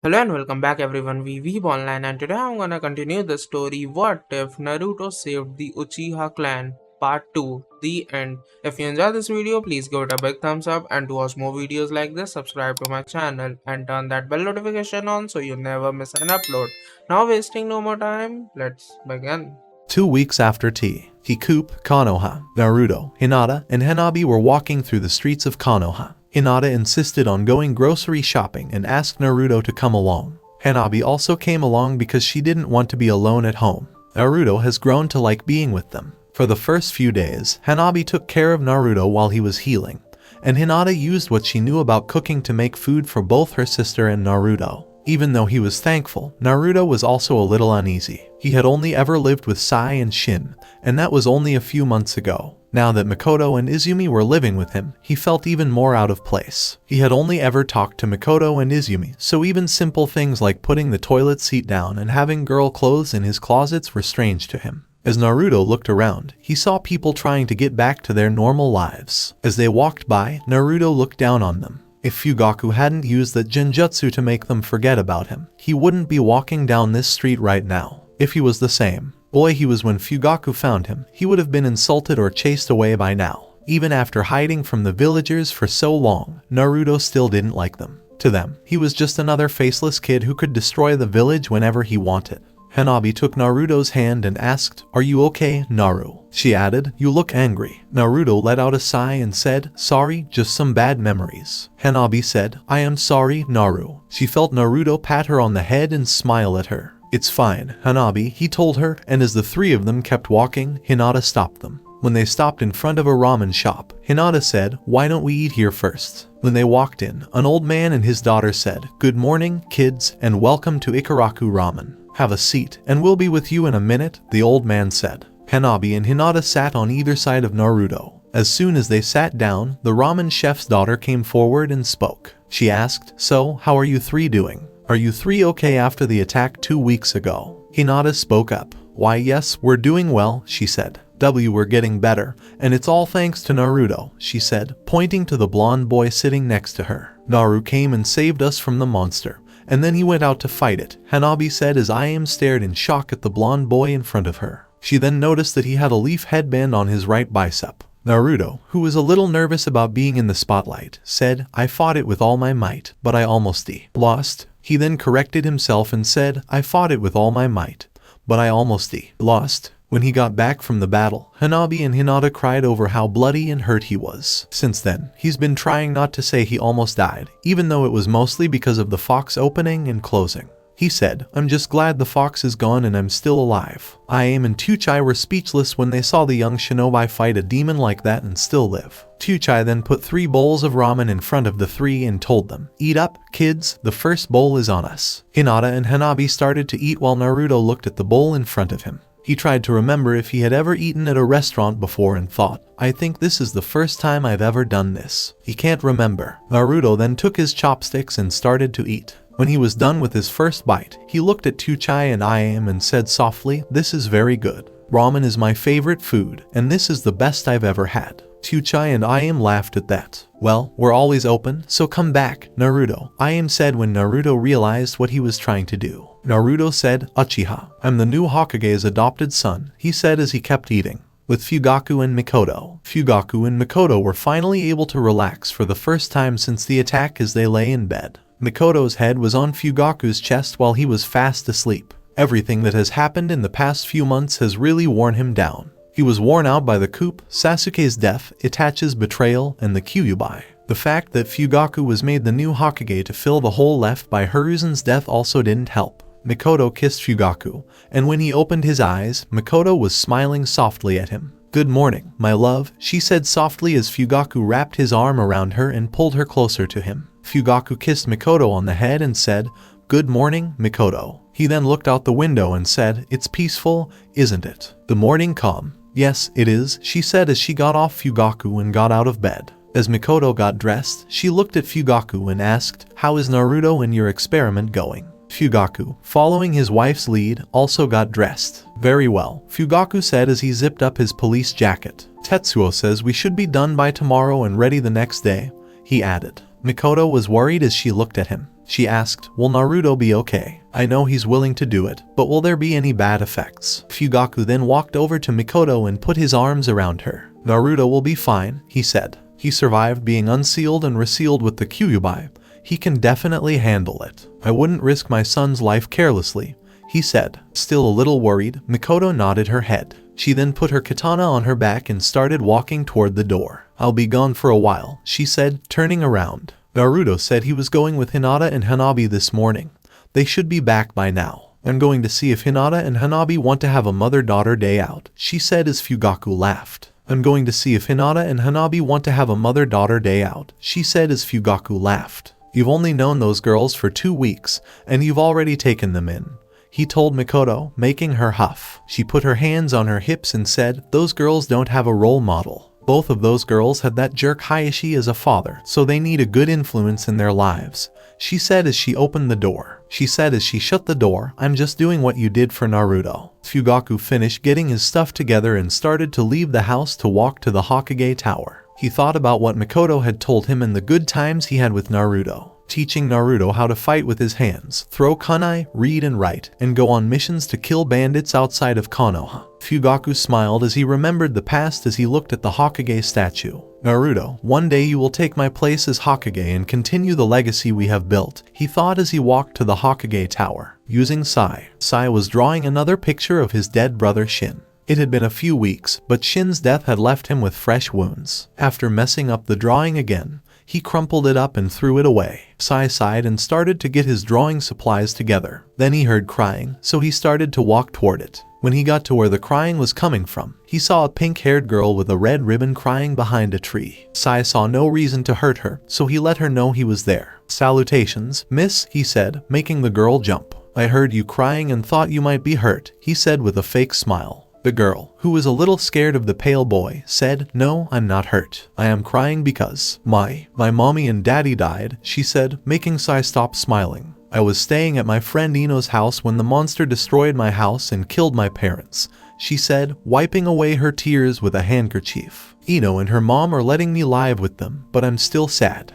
Hello and welcome back everyone, we Weeb Online, and today I'm gonna continue the story What If Naruto Saved the Uchiha Clan Part 2, The End. If you enjoyed this video, please give it a big thumbs up, and to watch more videos like this, subscribe to my channel and turn that bell notification on so you never miss an upload. Now wasting no more time, let's begin. 2 weeks after tea, Hikup, Konoha, Naruto, Hinata, and Hanabi were walking through the streets of Konoha. Hinata insisted on going grocery shopping and asked Naruto to come along. Hanabi also came along because she didn't want to be alone at home. Naruto has grown to like being with them. For the first few days, Hanabi took care of Naruto while he was healing, and Hinata used what she knew about cooking to make food for both her sister and Naruto. Even though he was thankful, Naruto was also a little uneasy. He had only ever lived with Sai and Shin, and that was only a few months ago. Now that Mikoto and Izumi were living with him, he felt even more out of place. He had only ever talked to Mikoto and Izumi, so even simple things like putting the toilet seat down and having girl clothes in his closets were strange to him. As Naruto looked around, he saw people trying to get back to their normal lives. As they walked by, Naruto looked down on them. If Fugaku hadn't used that genjutsu to make them forget about him, he wouldn't be walking down this street right now. If he was the same boy he was when Fugaku found him, he would have been insulted or chased away by now. Even after hiding from the villagers for so long, Naruto still didn't like them. To them, he was just another faceless kid who could destroy the village whenever he wanted. Hanabi took Naruto's hand and asked, "Are you okay, Naru?" She added, "You look angry." Naruto let out a sigh and said, "Sorry, just some bad memories." Hanabi said, "I am sorry, Naru." She felt Naruto pat her on the head and smile at her. "It's fine, Hanabi," he told her, and as the three of them kept walking, Hinata stopped them. When they stopped in front of a ramen shop, Hinata said, "Why don't we eat here first?" When they walked in, an old man and his daughter said, "Good morning, kids, and welcome to Ikaraku Ramen. Have a seat, and we'll be with you in a minute," the old man said. Hanabi and Hinata sat on either side of Naruto. As soon as they sat down, the ramen chef's daughter came forward and spoke. She asked, "So, how are you three doing? Are you three okay after the attack 2 weeks ago?" Hinata spoke up. "Why yes, we're doing well," she said. "We're getting better, and it's all thanks to Naruto," she said, pointing to the blonde boy sitting next to her. "Naru came and saved us from the monster, and then he went out to fight it," Hanabi said as Ayame stared in shock at the blonde boy in front of her. She then noticed that he had a leaf headband on his right bicep. Naruto, who was a little nervous about being in the spotlight, said, "I fought it with all my might, but I almost lost." He then corrected himself and said, "I fought it with all my might, but I almost lost." When he got back from the battle, Hanabi and Hinata cried over how bloody and hurt he was. Since then, he's been trying not to say he almost died, even though it was mostly because of the fox opening and closing. He said, "I'm just glad the fox is gone and I'm still alive." Ayame and Tuchai were speechless when they saw the young shinobi fight a demon like that and still live. Tuchai then put 3 bowls of ramen in front of the three and told them, "Eat up, kids, the first bowl is on us." Hinata and Hanabi started to eat while Naruto looked at the bowl in front of him. He tried to remember if he had ever eaten at a restaurant before and thought, "I think this is the first time I've ever done this." He can't remember. Naruto then took his chopsticks and started to eat. When he was done with his first bite, he looked at Tuchai and Ayame and said softly, "This is very good. Ramen is my favorite food, and this is the best I've ever had." Tuchai and Ayame laughed at that. "Well, we're always open, so come back, Naruto," Ayame said when Naruto realized what he was trying to do. Naruto said, "Uchiha, I'm the new Hokage's adopted son," he said as he kept eating. With Fugaku and Mikoto. Fugaku and Mikoto were finally able to relax for the first time since the attack as they lay in bed. Mikoto's head was on Fugaku's chest while he was fast asleep. Everything that has happened in the past few months has really worn him down. He was worn out by the coup, Sasuke's death, Itachi's betrayal, and the Kyuubi. The fact that Fugaku was made the new Hokage to fill the hole left by Hiruzen's death also didn't help. Mikoto kissed Fugaku, and when he opened his eyes, Mikoto was smiling softly at him. "Good morning, my love," she said softly as Fugaku wrapped his arm around her and pulled her closer to him. Fugaku kissed Mikoto on the head and said, "Good morning, Mikoto." He then looked out the window and said, "It's peaceful, isn't it? The morning calm." "Yes, it is," she said as she got off Fugaku and got out of bed. As Mikoto got dressed, she looked at Fugaku and asked, "How is Naruto and your experiment going?" Fugaku, following his wife's lead, also got dressed. "Very well," Fugaku said as he zipped up his police jacket. "Tetsuo says we should be done by tomorrow and ready the next day," he added. Mikoto was worried as she looked at him. She asked, will Naruto be okay? I know he's willing to do it, but will there be any bad effects? Fugaku then walked over to Mikoto and put his arms around her. Naruto will be fine, he said. He survived being unsealed and resealed with the Kyuubi. He can definitely handle it. I wouldn't risk my son's life carelessly, he said. Still a little worried, Mikoto nodded her head. She then put her katana on her back and started walking toward the door. I'll be gone for a while, she said, turning around. Naruto said he was going with Hinata and Hanabi this morning. They should be back by now. I'm going to see if Hinata and Hanabi want to have a mother-daughter day out, she said as Fugaku laughed. I'm going to see if Hinata and Hanabi want to have a mother-daughter day out, she said as Fugaku laughed. You've only known those girls for 2 weeks, and you've already taken them in, he told Mikoto, making her huff. She put her hands on her hips and said, those girls don't have a role model. Both of those girls had that jerk Hayashi as a father, so they need a good influence in their lives, she said as she opened the door. She said as she shut the door, I'm just doing what you did for Naruto. Fugaku finished getting his stuff together and started to leave the house to walk to the Hokage Tower. He thought about what Mikoto had told him and the good times he had with Naruto, teaching Naruto how to fight with his hands, throw kunai, read and write, and go on missions to kill bandits outside of Konoha. Fugaku smiled as he remembered the past as he looked at the Hokage statue. Naruto, one day you will take my place as Hokage and continue the legacy we have built, he thought as he walked to the Hokage Tower. Using Sai. Sai was drawing another picture of his dead brother Shin. It had been a few weeks, but Shin's death had left him with fresh wounds. After messing up the drawing again, he crumpled it up and threw it away. Sai sighed and started to get his drawing supplies together. Then he heard crying, so he started to walk toward it. When he got to where the crying was coming from, he saw a pink-haired girl with a red ribbon crying behind a tree. Sai saw no reason to hurt her, so he let her know he was there. Salutations, miss, he said, making the girl jump. I heard you crying and thought you might be hurt, he said with a fake smile. The girl, who was a little scared of the pale boy, said, no, I'm not hurt. I am crying because my mommy and daddy died, she said, making Sai stop smiling. I was staying at my friend Ino's house when the monster destroyed my house and killed my parents, she said, wiping away her tears with a handkerchief. Ino and her mom are letting me live with them, but I'm still sad.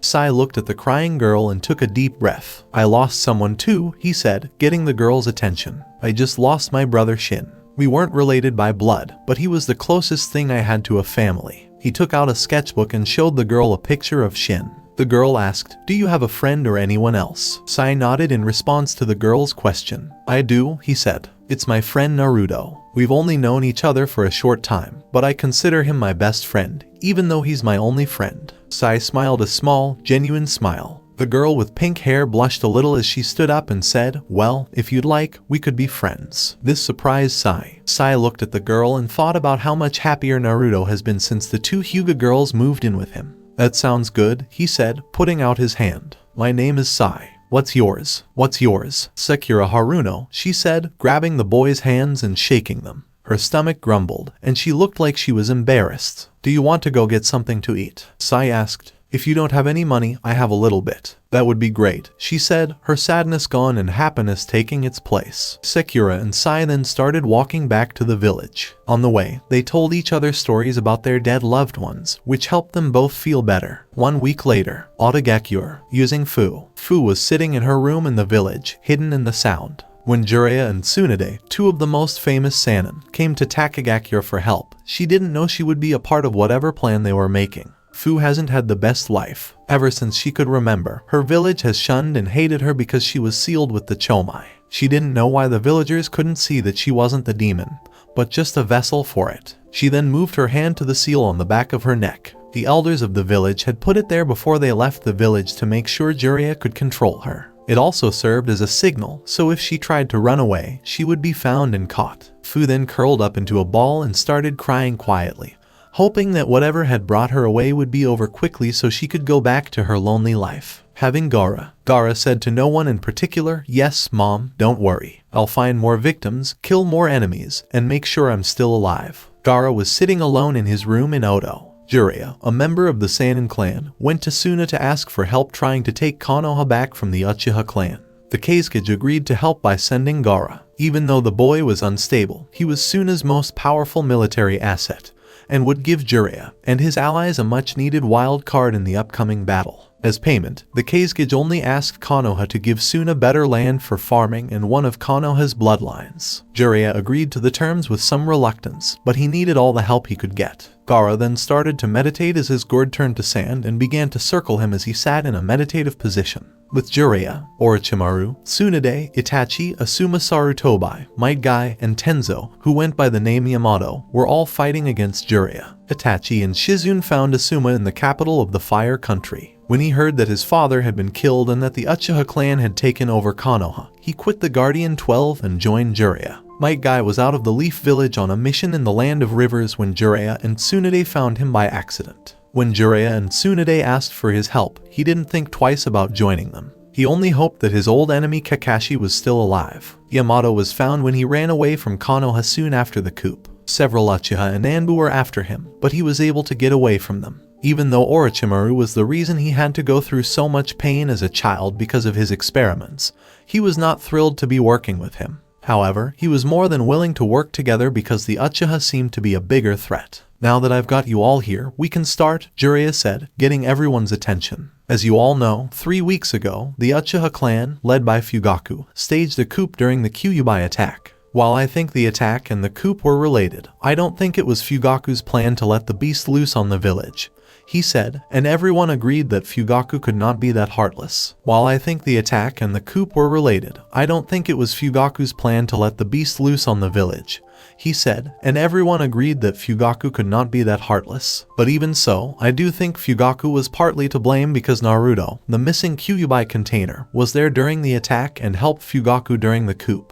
Sai looked at the crying girl and took a deep breath. I lost someone too, he said, getting the girl's attention. I just lost my brother Shin. We weren't related by blood, but he was the closest thing I had to a family. He took out a sketchbook and showed the girl a picture of Shin. The girl asked, do you have a friend or anyone else? Sai nodded in response to the girl's question. I do, he said. It's my friend Naruto. We've only known each other for a short time, but I consider him my best friend, even though he's my only friend. Sai smiled a small, genuine smile. The girl with pink hair blushed a little as she stood up and said, well, if you'd like, we could be friends. This surprised Sai. Sai looked at the girl and thought about how much happier Naruto has been since the 2 Hyuga girls moved in with him. That sounds good, he said, putting out his hand. My name is Sai. What's yours? What's yours? Sakura Haruno, she said, grabbing the boy's hands and shaking them. Her stomach grumbled, and she looked like she was embarrassed. Do you want to go get something to eat? Sai asked. If you don't have any money, I have a little bit. That would be great, she said, her sadness gone and happiness taking its place. Sakura and Sai then started walking back to the village. On the way, they told each other stories about their dead loved ones, which helped them both feel better. 1 week later, Otagakure, using Fu. Fu was sitting in her room in the village, hidden in the sound. When Jiraiya and Tsunade, 2 of the most famous Sannin, came to Takagakure for help, she didn't know she would be a part of whatever plan they were making. Fu hasn't had the best life. Ever since she could remember, her village has shunned and hated her because she was sealed with the Chomai. She didn't know why the villagers couldn't see that she wasn't the demon, but just a vessel for it. She then moved her hand to the seal on the back of her neck. The elders of the village had put it there before they left the village to make sure Jiraiya could control her. It also served as a signal, so if she tried to run away, she would be found and caught. Fu then curled up into a ball and started crying quietly, hoping that whatever had brought her away would be over quickly so she could go back to her lonely life. Having Gaara said to no one in particular, yes, Mom, don't worry. I'll find more victims, kill more enemies, and make sure I'm still alive. Gaara was sitting alone in his room in Oto. Jiraiya, a member of the Sannin clan, went to Suna to ask for help trying to take Konoha back from the Uchiha clan. The Kazekage agreed to help by sending Gaara. Even though the boy was unstable, he was Suna's most powerful military asset, and would give Jiraiya and his allies a much-needed wild card in the upcoming battle. As payment, the Kazekage only asked Konoha to give Suna better land for farming and one of Konoha's bloodlines. Jiraiya agreed to the terms with some reluctance, but he needed all the help he could get. Gaara then started to meditate as his gourd turned to sand and began to circle him as he sat in a meditative position. With Jiraiya, Orochimaru, Tsunade, Itachi, Asuma Sarutobi, Might Guy, and Tenzo, who went by the name Yamato, were all fighting against Jiraiya. Itachi and Shizune found Asuma in the capital of the Fire Country. When he heard that his father had been killed and that the Uchiha clan had taken over Konoha, he quit the Guardian 12 and joined Jiraiya. Might Guy was out of the Leaf Village on a mission in the Land of Rivers when Jiraiya and Tsunade found him by accident. When Jiraiya and Tsunade asked for his help, he didn't think twice about joining them. He only hoped that his old enemy Kakashi was still alive. Yamato was found when he ran away from Konoha soon after the coup. Several Uchiha and Anbu were after him, but he was able to get away from them. Even though Orochimaru was the reason he had to go through so much pain as a child because of his experiments, he was not thrilled to be working with him. However, he was more than willing to work together because the Uchiha seemed to be a bigger threat. Now that I've got you all here, we can start, Jiraiya said, getting everyone's attention. As you all know, 3 weeks ago, the Uchiha clan, led by Fugaku, staged a coup during the Kyuubi attack. While I think the attack and the coup were related, I don't think it was Fugaku's plan to let the beast loose on the village, he said, and everyone agreed that Fugaku could not be that heartless. While I think the attack and the coup were related, I don't think it was Fugaku's plan to let the beast loose on the village, he said, and everyone agreed that Fugaku could not be that heartless. But even so, I do think Fugaku was partly to blame because Naruto, the missing Kyuubi container, was there during the attack and helped Fugaku during the coup,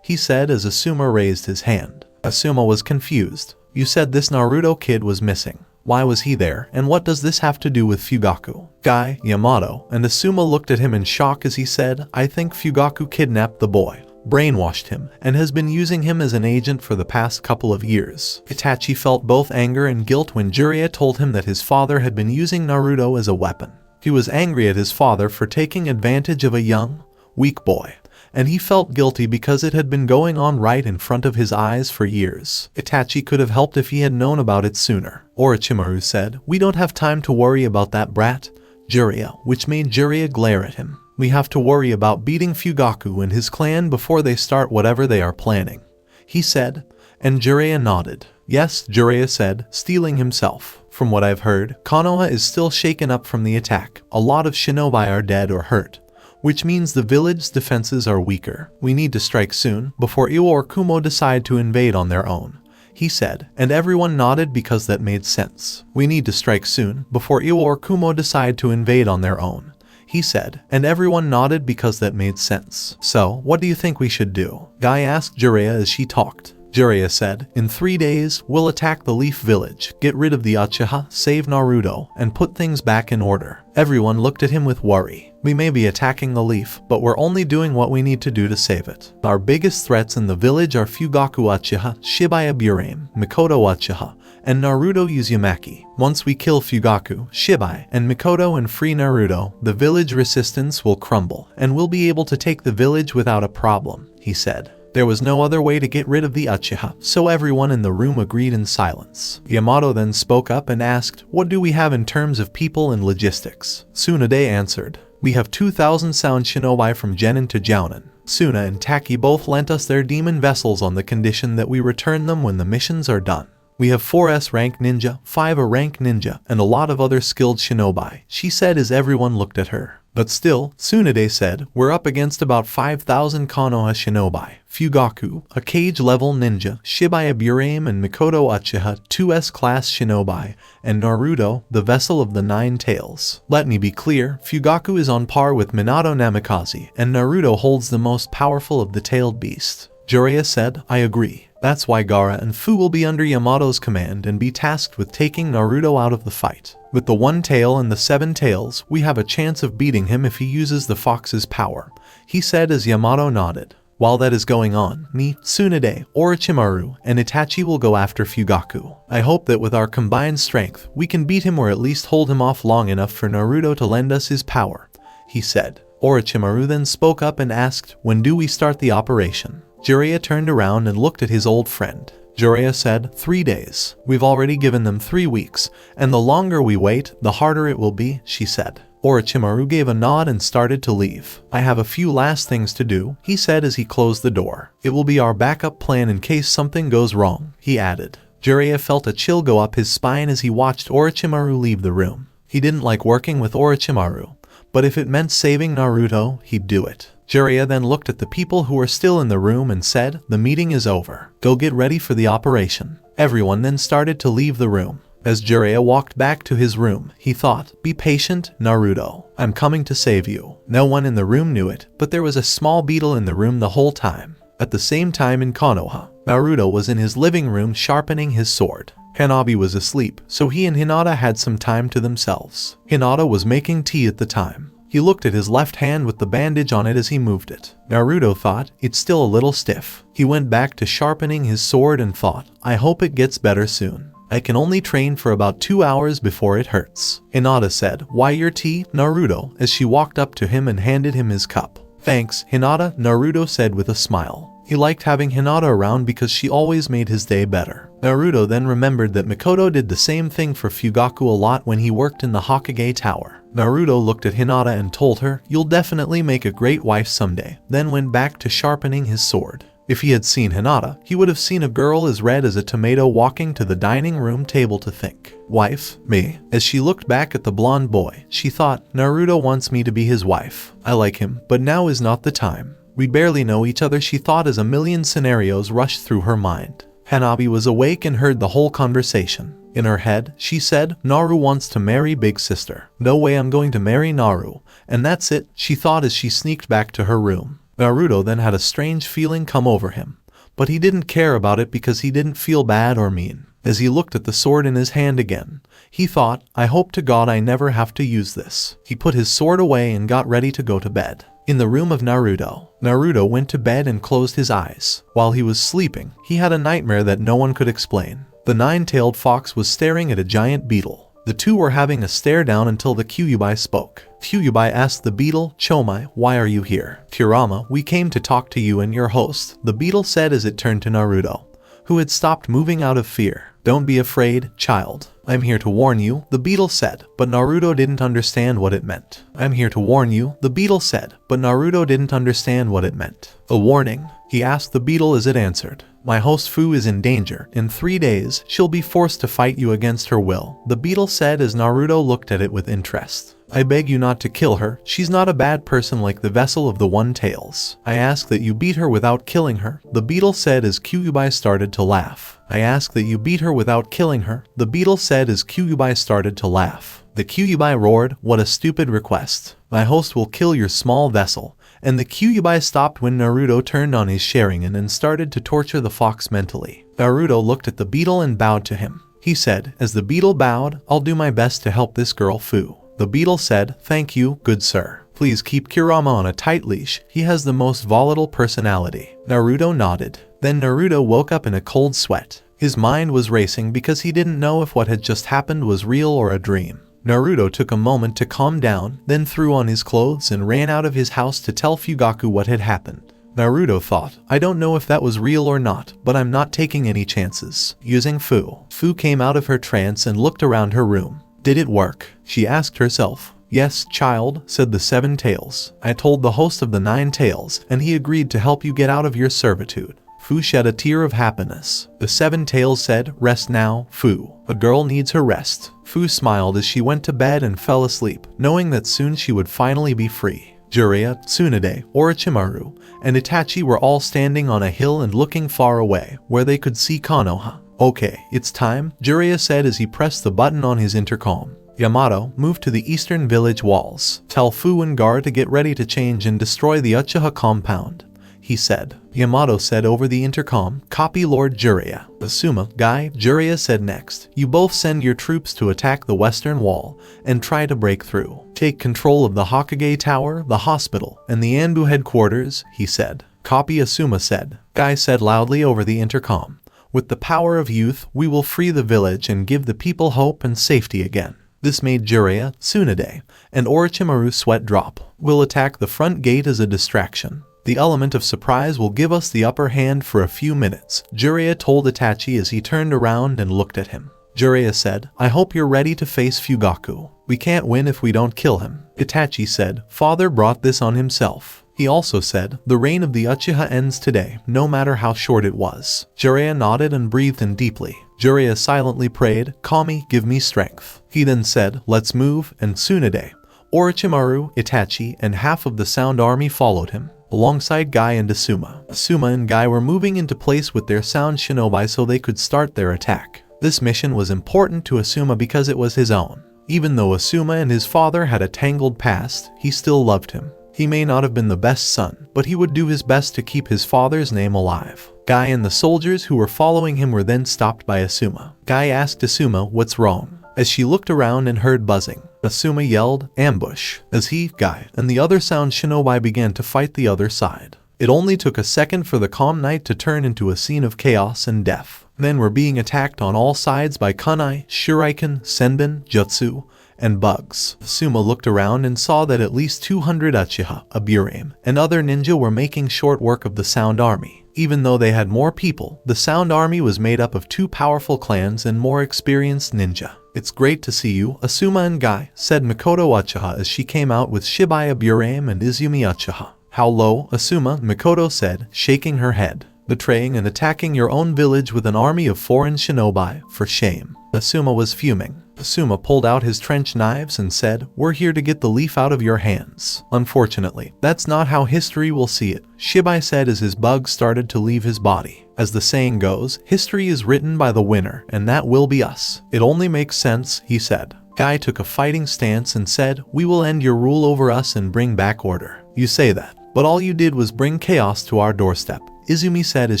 he said as Asuma raised his hand. Asuma was confused. You said this Naruto kid was missing. Why was he there, and what does this have to do with Fugaku? Guy, Yamato, and Asuma looked at him in shock as he said, I think Fugaku kidnapped the boy, brainwashed him, and has been using him as an agent for the past couple of years. Itachi felt both anger and guilt when Jiraiya told him that his father had been using Naruto as a weapon. He was angry at his father for taking advantage of a young, weak boy, and he felt guilty because it had been going on right in front of his eyes for years. Itachi could have helped if he had known about it sooner. Orochimaru said, we don't have time to worry about that brat, Jiraiya, which made Jiraiya glare at him. We have to worry about beating Fugaku and his clan before they start whatever they are planning, he said, and Jiraiya nodded. Yes, Jiraiya said, steeling himself. From what I've heard, Konoha is still shaken up from the attack. A lot of shinobi are dead or hurt, which means the village's defenses are weaker. We need to strike soon, before Iwa or Kumo decide to invade on their own, he said, and everyone nodded because that made sense. We need to strike soon, before Iwa or Kumo decide to invade on their own, he said, and everyone nodded because that made sense. So, what do you think we should do? Guy asked Jiraiya as she talked. Jiraiya said, in 3 days, we'll attack the Leaf Village, get rid of the Uchiha, save Naruto, and put things back in order. Everyone looked at him with worry. We may be attacking the Leaf, but we're only doing what we need to do to save it. Our biggest threats in the village are Fugaku Uchiha, Shibuya Burame, Mikoto Uchiha, and Naruto Uzumaki. Once we kill Fugaku, Shibuya, and Mikoto and free Naruto, the village resistance will crumble, and we'll be able to take the village without a problem, he said. There was no other way to get rid of the Uchiha, so everyone in the room agreed in silence. Yamato then spoke up and asked, what do we have in terms of people and logistics? Tsunade answered, we have 2,000 sound shinobi from Genin to Jounin. Suna and Taki both lent us their demon vessels on the condition that we return them when the missions are done. We have 4 S-rank ninja, 5 A-rank ninja, and a lot of other skilled shinobi, she said as everyone looked at her. But still, Tsunade said, we're up against about 5,000 Konoha shinobi, Fugaku, a cage-level ninja, Shibuya Burame and Mikoto Uchiha, 2 S-class shinobi, and Naruto, the vessel of the 9 tails. Let me be clear, Fugaku is on par with Minato Namikaze, and Naruto holds the most powerful of the tailed beasts. Jiraiya said, I agree. That's why Gaara and Fu will be under Yamato's command and be tasked with taking Naruto out of the fight. With the 1 tail and the 7 tails, we have a chance of beating him if he uses the fox's power, he said as Yamato nodded. While that is going on, me, Tsunade, Orochimaru, and Itachi will go after Fugaku. I hope that with our combined strength, we can beat him or at least hold him off long enough for Naruto to lend us his power, he said. Orochimaru then spoke up and asked, when do we start the operation? Jiraiya turned around and looked at his old friend. Jiraiya said, 3 days. We've already given them 3 weeks, and the longer we wait, the harder it will be, she said. Orochimaru gave a nod and started to leave. I have a few last things to do, he said as he closed the door. It will be our backup plan in case something goes wrong, he added. Jiraiya felt a chill go up his spine as he watched Orochimaru leave the room. He didn't like working with Orochimaru, but if it meant saving Naruto, he'd do it. Jiraiya then looked at the people who were still in the room and said, "The meeting is over. Go get ready for the operation." Everyone then started to leave the room. As Jiraiya walked back to his room, he thought, "Be patient, Naruto. I'm coming to save you." No one in the room knew it, but there was a small beetle in the room the whole time. At the same time in Konoha, Naruto was in his living room sharpening his sword. Hanabi was asleep, so he and Hinata had some time to themselves. Hinata was making tea at the time. He looked at his left hand with the bandage on it as he moved it. Naruto thought, "It's still a little stiff." He went back to sharpening his sword and thought, "I hope it gets better soon. I can only train for about 2 hours before it hurts." Hinata said, "Why your tea, Naruto?" as she walked up to him and handed him his cup. "Thanks, Hinata," Naruto said with a smile. He liked having Hinata around because she always made his day better. Naruto then remembered that Mikoto did the same thing for Fugaku a lot when he worked in the Hokage Tower. Naruto looked at Hinata and told her, "You'll definitely make a great wife someday," then went back to sharpening his sword. If he had seen Hinata, he would have seen a girl as red as a tomato walking to the dining room table to think, "Wife? Me?" As she looked back at the blonde boy, she thought, "Naruto wants me to be his wife. I like him, but now is not the time. We barely know each other," she thought as a million scenarios rushed through her mind. Hanabi was awake and heard the whole conversation. In her head, she said, "Naru wants to marry big sister. No way I'm going to marry Naru. And that's it," she thought as she sneaked back to her room. Naruto then had a strange feeling come over him, but he didn't care about it because he didn't feel bad or mean. As he looked at the sword in his hand again, he thought, "I hope to God I never have to use this." He put his sword away and got ready to go to bed. In the room of Naruto, Naruto went to bed and closed his eyes. While he was sleeping, he had a nightmare that no one could explain. The nine-tailed fox was staring at a giant beetle. The two were having a stare down until the Kyuubi spoke. Kyuubi asked the beetle, "Chomai, why are you here?" "Kurama, we came to talk to you and your host," the beetle said as it turned to Naruto, who had stopped moving out of fear. "Don't be afraid, child. I'm here to warn you," the beetle said, but Naruto didn't understand what it meant. "I'm here to warn you," the beetle said, but Naruto didn't understand what it meant. "A warning?" he asked the beetle as it answered. "My host Fu is in danger. In 3 days, she'll be forced to fight you against her will," the beetle said as Naruto looked at it with interest. "I beg you not to kill her. She's not a bad person like the vessel of the One Tails. I ask that you beat her without killing her," the beetle said as Kyuubi started to laugh. "I ask that you beat her without killing her," the beetle said as Kyuubi started to laugh. The Kyuubi roared, "What a stupid request. My host will kill your small vessel." And the Kyuubi stopped when Naruto turned on his Sharingan and started to torture the fox mentally. Naruto looked at the beetle and bowed to him. He said, as the beetle bowed, "I'll do my best to help this girl Fu." The beetle said, "Thank you, good sir. Please keep Kurama on a tight leash. He has the most volatile personality." Naruto nodded. Then Naruto woke up in a cold sweat. His mind was racing because he didn't know if what had just happened was real or a dream. Naruto took a moment to calm down, then threw on his clothes and ran out of his house to tell Fugaku what had happened. Naruto thought, "I don't know if that was real or not, but I'm not taking any chances." Using Fu. Fu came out of her trance and looked around her room. "Did it work?" she asked herself. "Yes, child," said the Seven Tails. "I told the host of the Nine Tails, and he agreed to help you get out of your servitude." Fu shed a tear of happiness. The Seven Tails said, "Rest now, Fu. A girl needs her rest." Fu smiled as she went to bed and fell asleep, knowing that soon she would finally be free. Jiraiya, Tsunade, Orochimaru, and Itachi were all standing on a hill and looking far away, where they could see Konoha. "Okay, it's time," Jiraiya said as he pressed the button on his intercom. "Yamato, move to the eastern village walls. Tell Fu and Gar to get ready to change and destroy the Uchiha compound," he said. Yamato said over the intercom, "Copy Lord Jiraiya." "Asuma, Guy," Jiraiya said next. "You both send your troops to attack the western wall and try to break through. Take control of the Hokage Tower, the hospital, and the Anbu headquarters," he said. "Copy," Asuma said. Guy said loudly over the intercom, "With the power of youth, we will free the village and give the people hope and safety again." This made Jiraiya, Tsunade, and Orochimaru sweat drop. "We'll attack the front gate as a distraction. The element of surprise will give us the upper hand for a few minutes," Jiraiya told Itachi as he turned around and looked at him. Jiraiya said, I hope you're ready to face Fugaku. We can't win if we don't kill him. Itachi said, Father brought this on himself. He also said, the reign of the Uchiha ends today, no matter how short it was. Jiraiya nodded and breathed in deeply. Jiraiya silently prayed, Kami, give me strength. He then said, let's move, and Tsunade, Orochimaru, Itachi, and half of the Sound Army followed him, alongside Guy and Asuma. Asuma and Guy were moving into place with their Sound Shinobi so they could start their attack. This mission was important to Asuma because it was his own. Even though Asuma and his father had a tangled past, he still loved him. He may not have been the best son, but he would do his best to keep his father's name alive. Guy and the soldiers who were following him were then stopped by Asuma. Guy asked Asuma what's wrong. As she looked around and heard buzzing, Asuma yelled, ambush, as he, Guy, and the other Sound Shinobi began to fight the other side. It only took a second for the calm night to turn into a scene of chaos and death. Men were being attacked on all sides by kunai, shuriken, senbon, jutsu, and bugs. Asuma looked around and saw that at least 200 Uchiha, Aburame, and other ninja were making short work of the Sound Army. Even though they had more people, the Sound Army was made up of 2 powerful clans and more experienced ninja. It's great to see you, Asuma and Guy, said Mikoto Uchiha as she came out with Shibai Aburame and Izumi Uchiha. How low, Asuma, Mikoto said, shaking her head. Betraying and attacking your own village with an army of foreign shinobi, for shame. Asuma was fuming. Asuma pulled out his trench knives and said, we're here to get the leaf out of your hands. Unfortunately, that's not how history will see it, Shibai said as his bug started to leave his body. As the saying goes, history is written by the winner, and that will be us. It only makes sense, he said. Guy took a fighting stance and said, we will end your rule over us and bring back order. You say that, but all you did was bring chaos to our doorstep, Izumi said as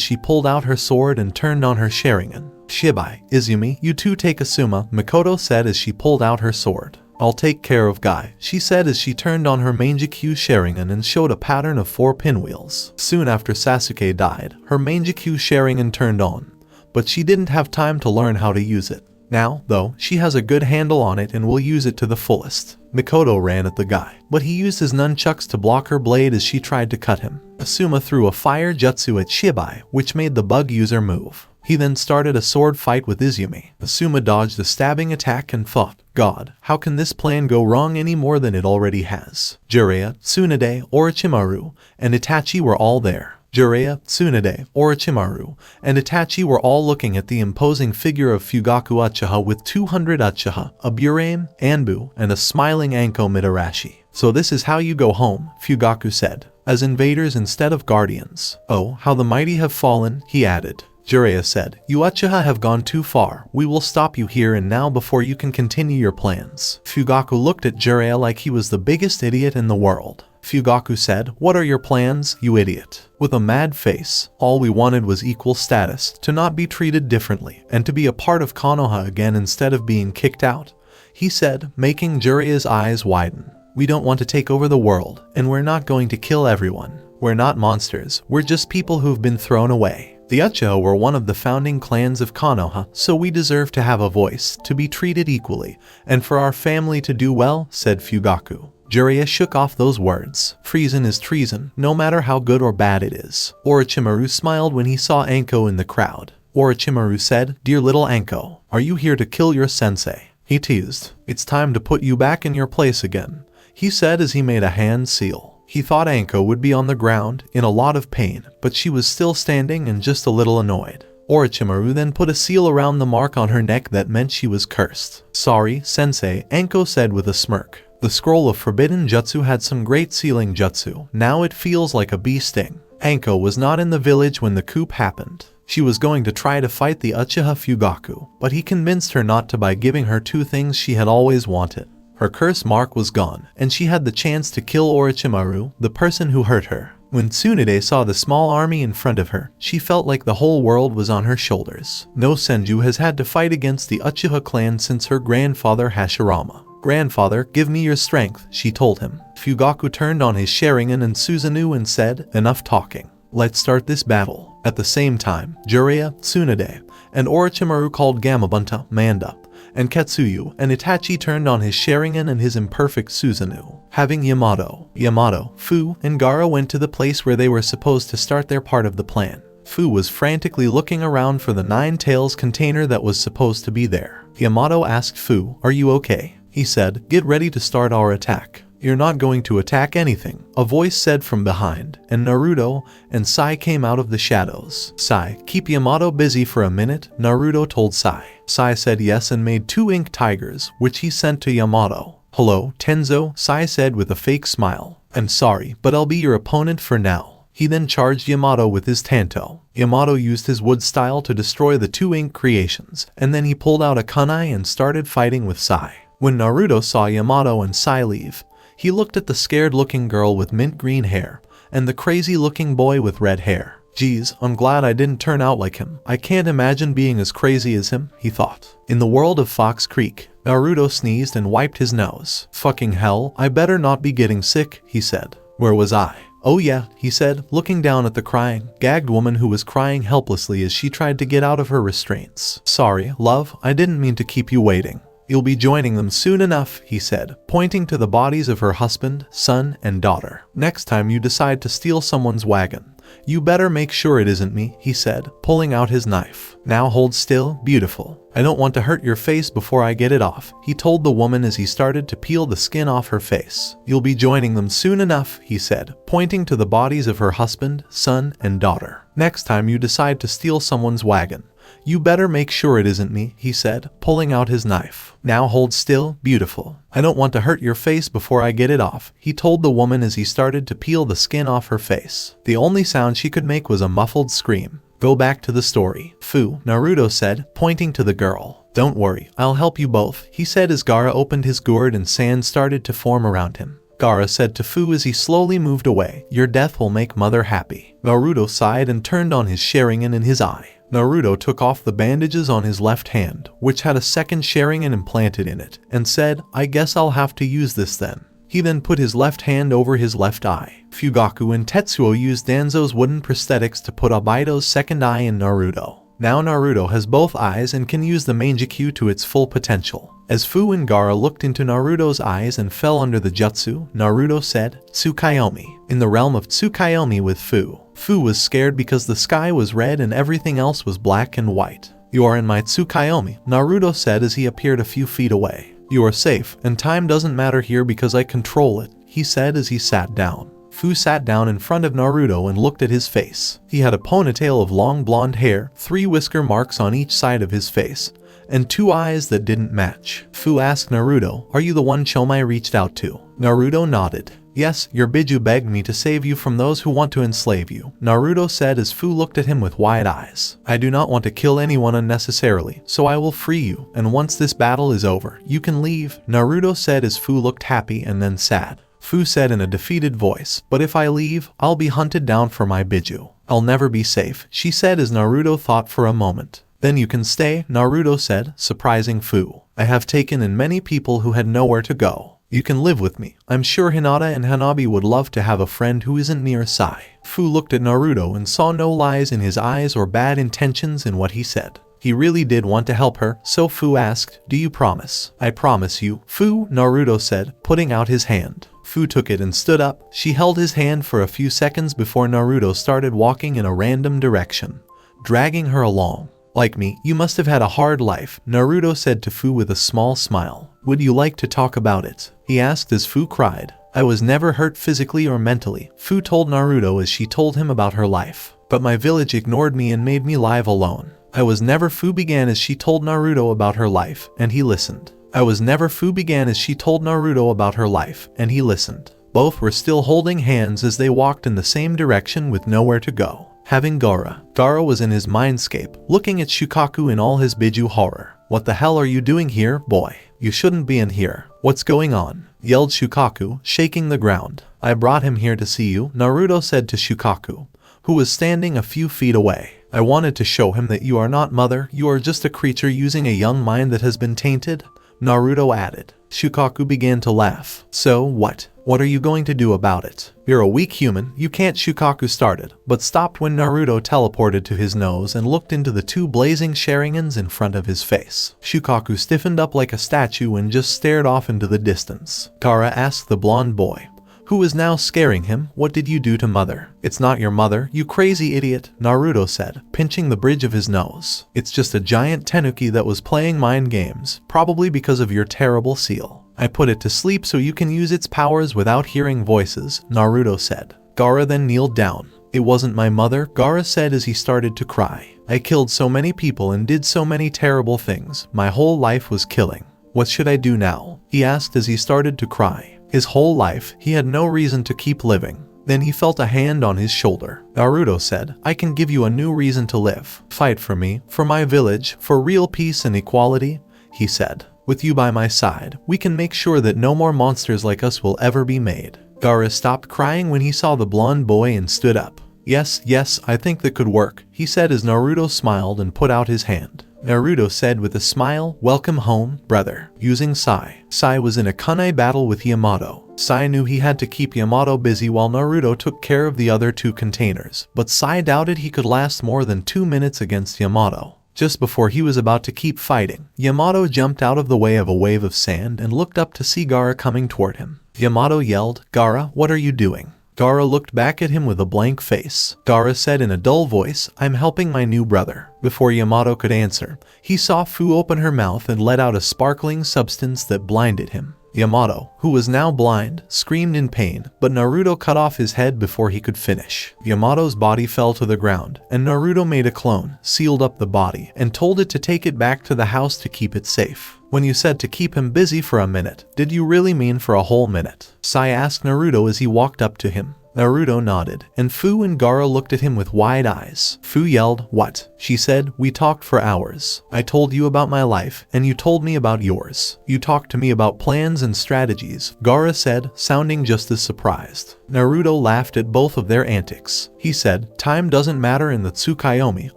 she pulled out her sword and turned on her Sharingan. Shibai, Izumi, you two take Asuma, Mikoto said as she pulled out her sword. I'll take care of Guy, she said as she turned on her Manjikyu Sharingan and showed a pattern of 4 pinwheels. Soon after Sasuke died, her Manjikyu Sharingan turned on, but she didn't have time to learn how to use it. Now, though, she has a good handle on it and will use it to the fullest. Mikoto ran at the guy, but he used his nunchucks to block her blade as she tried to cut him. Asuma threw a fire jutsu at Shibai, which made the bug user move. He then started a sword fight with Izumi. Asuma dodged a stabbing attack and thought, God, how can this plan go wrong any more than it already has? Jiraiya, Tsunade, Orochimaru, and Itachi were all there. Jiraiya, Tsunade, Orochimaru, and Itachi were all looking at the imposing figure of Fugaku Uchiha with 200 Uchiha, Aburame, Anbu, and a smiling Anko Mitarashi. So this is how you go home, Fugaku said, as invaders instead of guardians. Oh, how the mighty have fallen, he added. Jiraiya said, you Uchiha have gone too far. We will stop you here and now before you can continue your plans. Fugaku looked at Jiraiya like he was the biggest idiot in the world. Fugaku said, what are your plans, you idiot? With a mad face, all we wanted was equal status, to not be treated differently, and to be a part of Konoha again instead of being kicked out, he said, making Jiraiya's eyes widen. We don't want to take over the world, and we're not going to kill everyone. We're not monsters, we're just people who've been thrown away. The Uchiha were one of the founding clans of Konoha, so we deserve to have a voice, to be treated equally, and for our family to do well, said Fugaku. Jiraiya shook off those words. Treason is treason, no matter how good or bad it is. Orochimaru smiled when he saw Anko in the crowd. Orochimaru said, Dear little Anko, are you here to kill your sensei? He teased. It's time to put you back in your place again, he said as he made a hand seal. He thought Anko would be on the ground, in a lot of pain, but she was still standing and just a little annoyed. Orochimaru then put a seal around the mark on her neck that meant she was cursed. Sorry, sensei, Anko said with a smirk. The scroll of forbidden jutsu had some great sealing jutsu. Now it feels like a bee sting. Anko was not in the village when the coup happened. She was going to try to fight the Uchiha Fugaku, but he convinced her not to by giving her 2 things she had always wanted. Her curse mark was gone, and she had the chance to kill Orochimaru, the person who hurt her. When Tsunade saw the small army in front of her, she felt like the whole world was on her shoulders. No Senju has had to fight against the Uchiha clan since her grandfather Hashirama. Grandfather, give me your strength, she told him. Fugaku turned on his Sharingan and Susanoo and said, enough talking. Let's start this battle. At the same time, Jiraiya, Tsunade, and Orochimaru called Gamabunta, Manda, and Katsuyu, and Itachi turned on his Sharingan and his imperfect Susanoo. Having Yamato, Fu, and Gaara went to the place where they were supposed to start their part of the plan. Fu was frantically looking around for the 9 tails container that was supposed to be there. Yamato asked Fu, "Are you okay?" He said, "Get ready to start our attack." "You're not going to attack anything," a voice said from behind, and Naruto and Sai came out of the shadows. "Sai, keep Yamato busy for a minute," Naruto told Sai. Sai said yes and made 2 ink tigers, which he sent to Yamato. "Hello, Tenzo," Sai said with a fake smile. "I'm sorry, but I'll be your opponent for now." He then charged Yamato with his Tanto. Yamato used his wood style to destroy the 2 ink creations, and then he pulled out a kunai and started fighting with Sai. When Naruto saw Yamato and Sai leave, he looked at the scared-looking girl with mint green hair, and the crazy-looking boy with red hair. "Geez, I'm glad I didn't turn out like him. I can't imagine being as crazy as him," he thought. In the world of Fox Creek, Naruto sneezed and wiped his nose. "Fucking hell, I better not be getting sick," he said. "Where was I?" "Oh yeah," he said, looking down at the crying, gagged woman who was crying helplessly as she tried to get out of her restraints. "Sorry, love, I didn't mean to keep you waiting. You'll be joining them soon enough," he said, pointing to the bodies of her husband, son, and daughter. "Next time you decide to steal someone's wagon, you better make sure it isn't me," he said, pulling out his knife. "Now hold still, beautiful. I don't want to hurt your face before I get it off," he told the woman as he started to peel the skin off her face. "You'll be joining them soon enough," he said, pointing to the bodies of her husband, son, and daughter. "Next time you decide to steal someone's wagon, you better make sure it isn't me," he said, pulling out his knife. "Now hold still, beautiful. I don't want to hurt your face before I get it off," he told the woman as he started to peel the skin off her face. The only sound she could make was a muffled scream. "Go back to the story, Fu," Naruto said, pointing to the girl. "Don't worry, I'll help you both," he said as Gaara opened his gourd and sand started to form around him. Gaara said to Fu as he slowly moved away, "Your death will make mother happy." Naruto sighed and turned on his Sharingan in his eye. Naruto took off the bandages on his left hand, which had a second Sharingan implanted in it, and said, "I guess I'll have to use this then." He then put his left hand over his left eye. Fugaku and Tetsuo used Danzo's wooden prosthetics to put Obito's second eye in Naruto. Now Naruto has both eyes and can use the Mangekyou to its full potential. As Fu and Gaara looked into Naruto's eyes and fell under the jutsu, Naruto said, "Tsukayomi." In the realm of Tsukayomi with Fu, Fu was scared because the sky was red and everything else was black and white. "You are in my Tsukayomi," Naruto said as he appeared a few feet away. "You are safe, and time doesn't matter here because I control it," he said as he sat down. Fu sat down in front of Naruto and looked at his face. He had a ponytail of long blonde hair, 3 whisker marks on each side of his face, and 2 eyes that didn't match. Fu asked Naruto, "Are you the one Chomai reached out to?" Naruto nodded. "Yes, your Biju begged me to save you from those who want to enslave you," Naruto said as Fu looked at him with wide eyes. "I do not want to kill anyone unnecessarily, so I will free you, and once this battle is over, you can leave," Naruto said as Fu looked happy and then sad. Fu said in a defeated voice, "But if I leave, I'll be hunted down for my Biju. I'll never be safe," she said as Naruto thought for a moment. "Then you can stay," Naruto said, surprising Fu. "I have taken in many people who had nowhere to go. You can live with me. I'm sure Hinata and Hanabi would love to have a friend who isn't near Sai." Fu looked at Naruto and saw no lies in his eyes or bad intentions in what he said. He really did want to help her, so Fu asked, "Do you promise?" "I promise you, Fu," Naruto said, putting out his hand. Fu took it and stood up. She held his hand for a few seconds before Naruto started walking in a random direction, dragging her along. "Like me, you must have had a hard life," Naruto said to Fu with a small smile. "Would you like to talk about it?" he asked as Fu cried. "I was never hurt physically or mentally," Fu told Naruto as she told him about her life. "But my village ignored me and made me live alone. I was never," Fu began as she told Naruto about her life, and he listened. "I was never," Fu began as she told Naruto about her life, and he listened. Both were still holding hands as they walked in the same direction with nowhere to go. Having Gaara was in his mindscape, looking at Shukaku in all his Biju horror. "What the hell are you doing here, boy? You shouldn't be in here. What's going on?" yelled Shukaku, shaking the ground. "I brought him here to see you," Naruto said to Shukaku, who was standing a few feet away. "I wanted to show him that you are not mother, you are just a creature using a young mind that has been tainted," Naruto added. Shukaku began to laugh. "So what? What are you going to do about it? You're a weak human, you can't," Shukaku started, but stopped when Naruto teleported to his nose and looked into the 2 blazing Sharingans in front of his face. Shukaku stiffened up like a statue and just stared off into the distance. Gaara asked the blonde boy, who was now scaring him. What did you do to mother? It's not your mother, you crazy idiot, Naruto said, pinching the bridge of his nose. It's just a giant tanuki that was playing mind games, probably because of your terrible seal. I put it to sleep so you can use its powers without hearing voices, Naruto said. Gaara then kneeled down. It wasn't my mother, Gaara said as he started to cry. I killed so many people and did so many terrible things. My whole life was killing. What should I do now? He asked as he started to cry. His whole life, he had no reason to keep living. Then he felt a hand on his shoulder. Naruto said, I can give you a new reason to live. Fight for me, for my village, for real peace and equality, he said. With you by my side, we can make sure that no more monsters like us will ever be made. Gaara stopped crying when he saw the blonde boy and stood up. Yes, I think that could work, he said as Naruto smiled and put out his hand. Naruto said with a smile, welcome home, brother, using Sai. Sai was in a kunai battle with Yamato. Sai knew he had to keep Yamato busy while Naruto took care of the other two containers, but Sai doubted he could last more than 2 minutes against Yamato. Just before he was about to keep fighting, Yamato jumped out of the way of a wave of sand and looked up to see Gaara coming toward him. Yamato yelled, Gaara, what are you doing? Gaara looked back at him with a blank face. Gaara said in a dull voice, I'm helping my new brother. Before Yamato could answer, he saw Fu open her mouth and let out a sparkling substance that blinded him. Yamato, who was now blind, screamed in pain, but Naruto cut off his head before he could finish. Yamato's body fell to the ground, and Naruto made a clone, sealed up the body, and told it to take it back to the house to keep it safe. When you said to keep him busy for a minute, did you really mean for a whole minute? Sai asked Naruto as he walked up to him. Naruto nodded, and Fu and Gaara looked at him with wide eyes. Fu yelled, what? She said, we talked for hours. I told you about my life, and you told me about yours. You talked to me about plans and strategies, Gaara said, sounding just as surprised. Naruto laughed at both of their antics. He said, time doesn't matter in the Tsukuyomi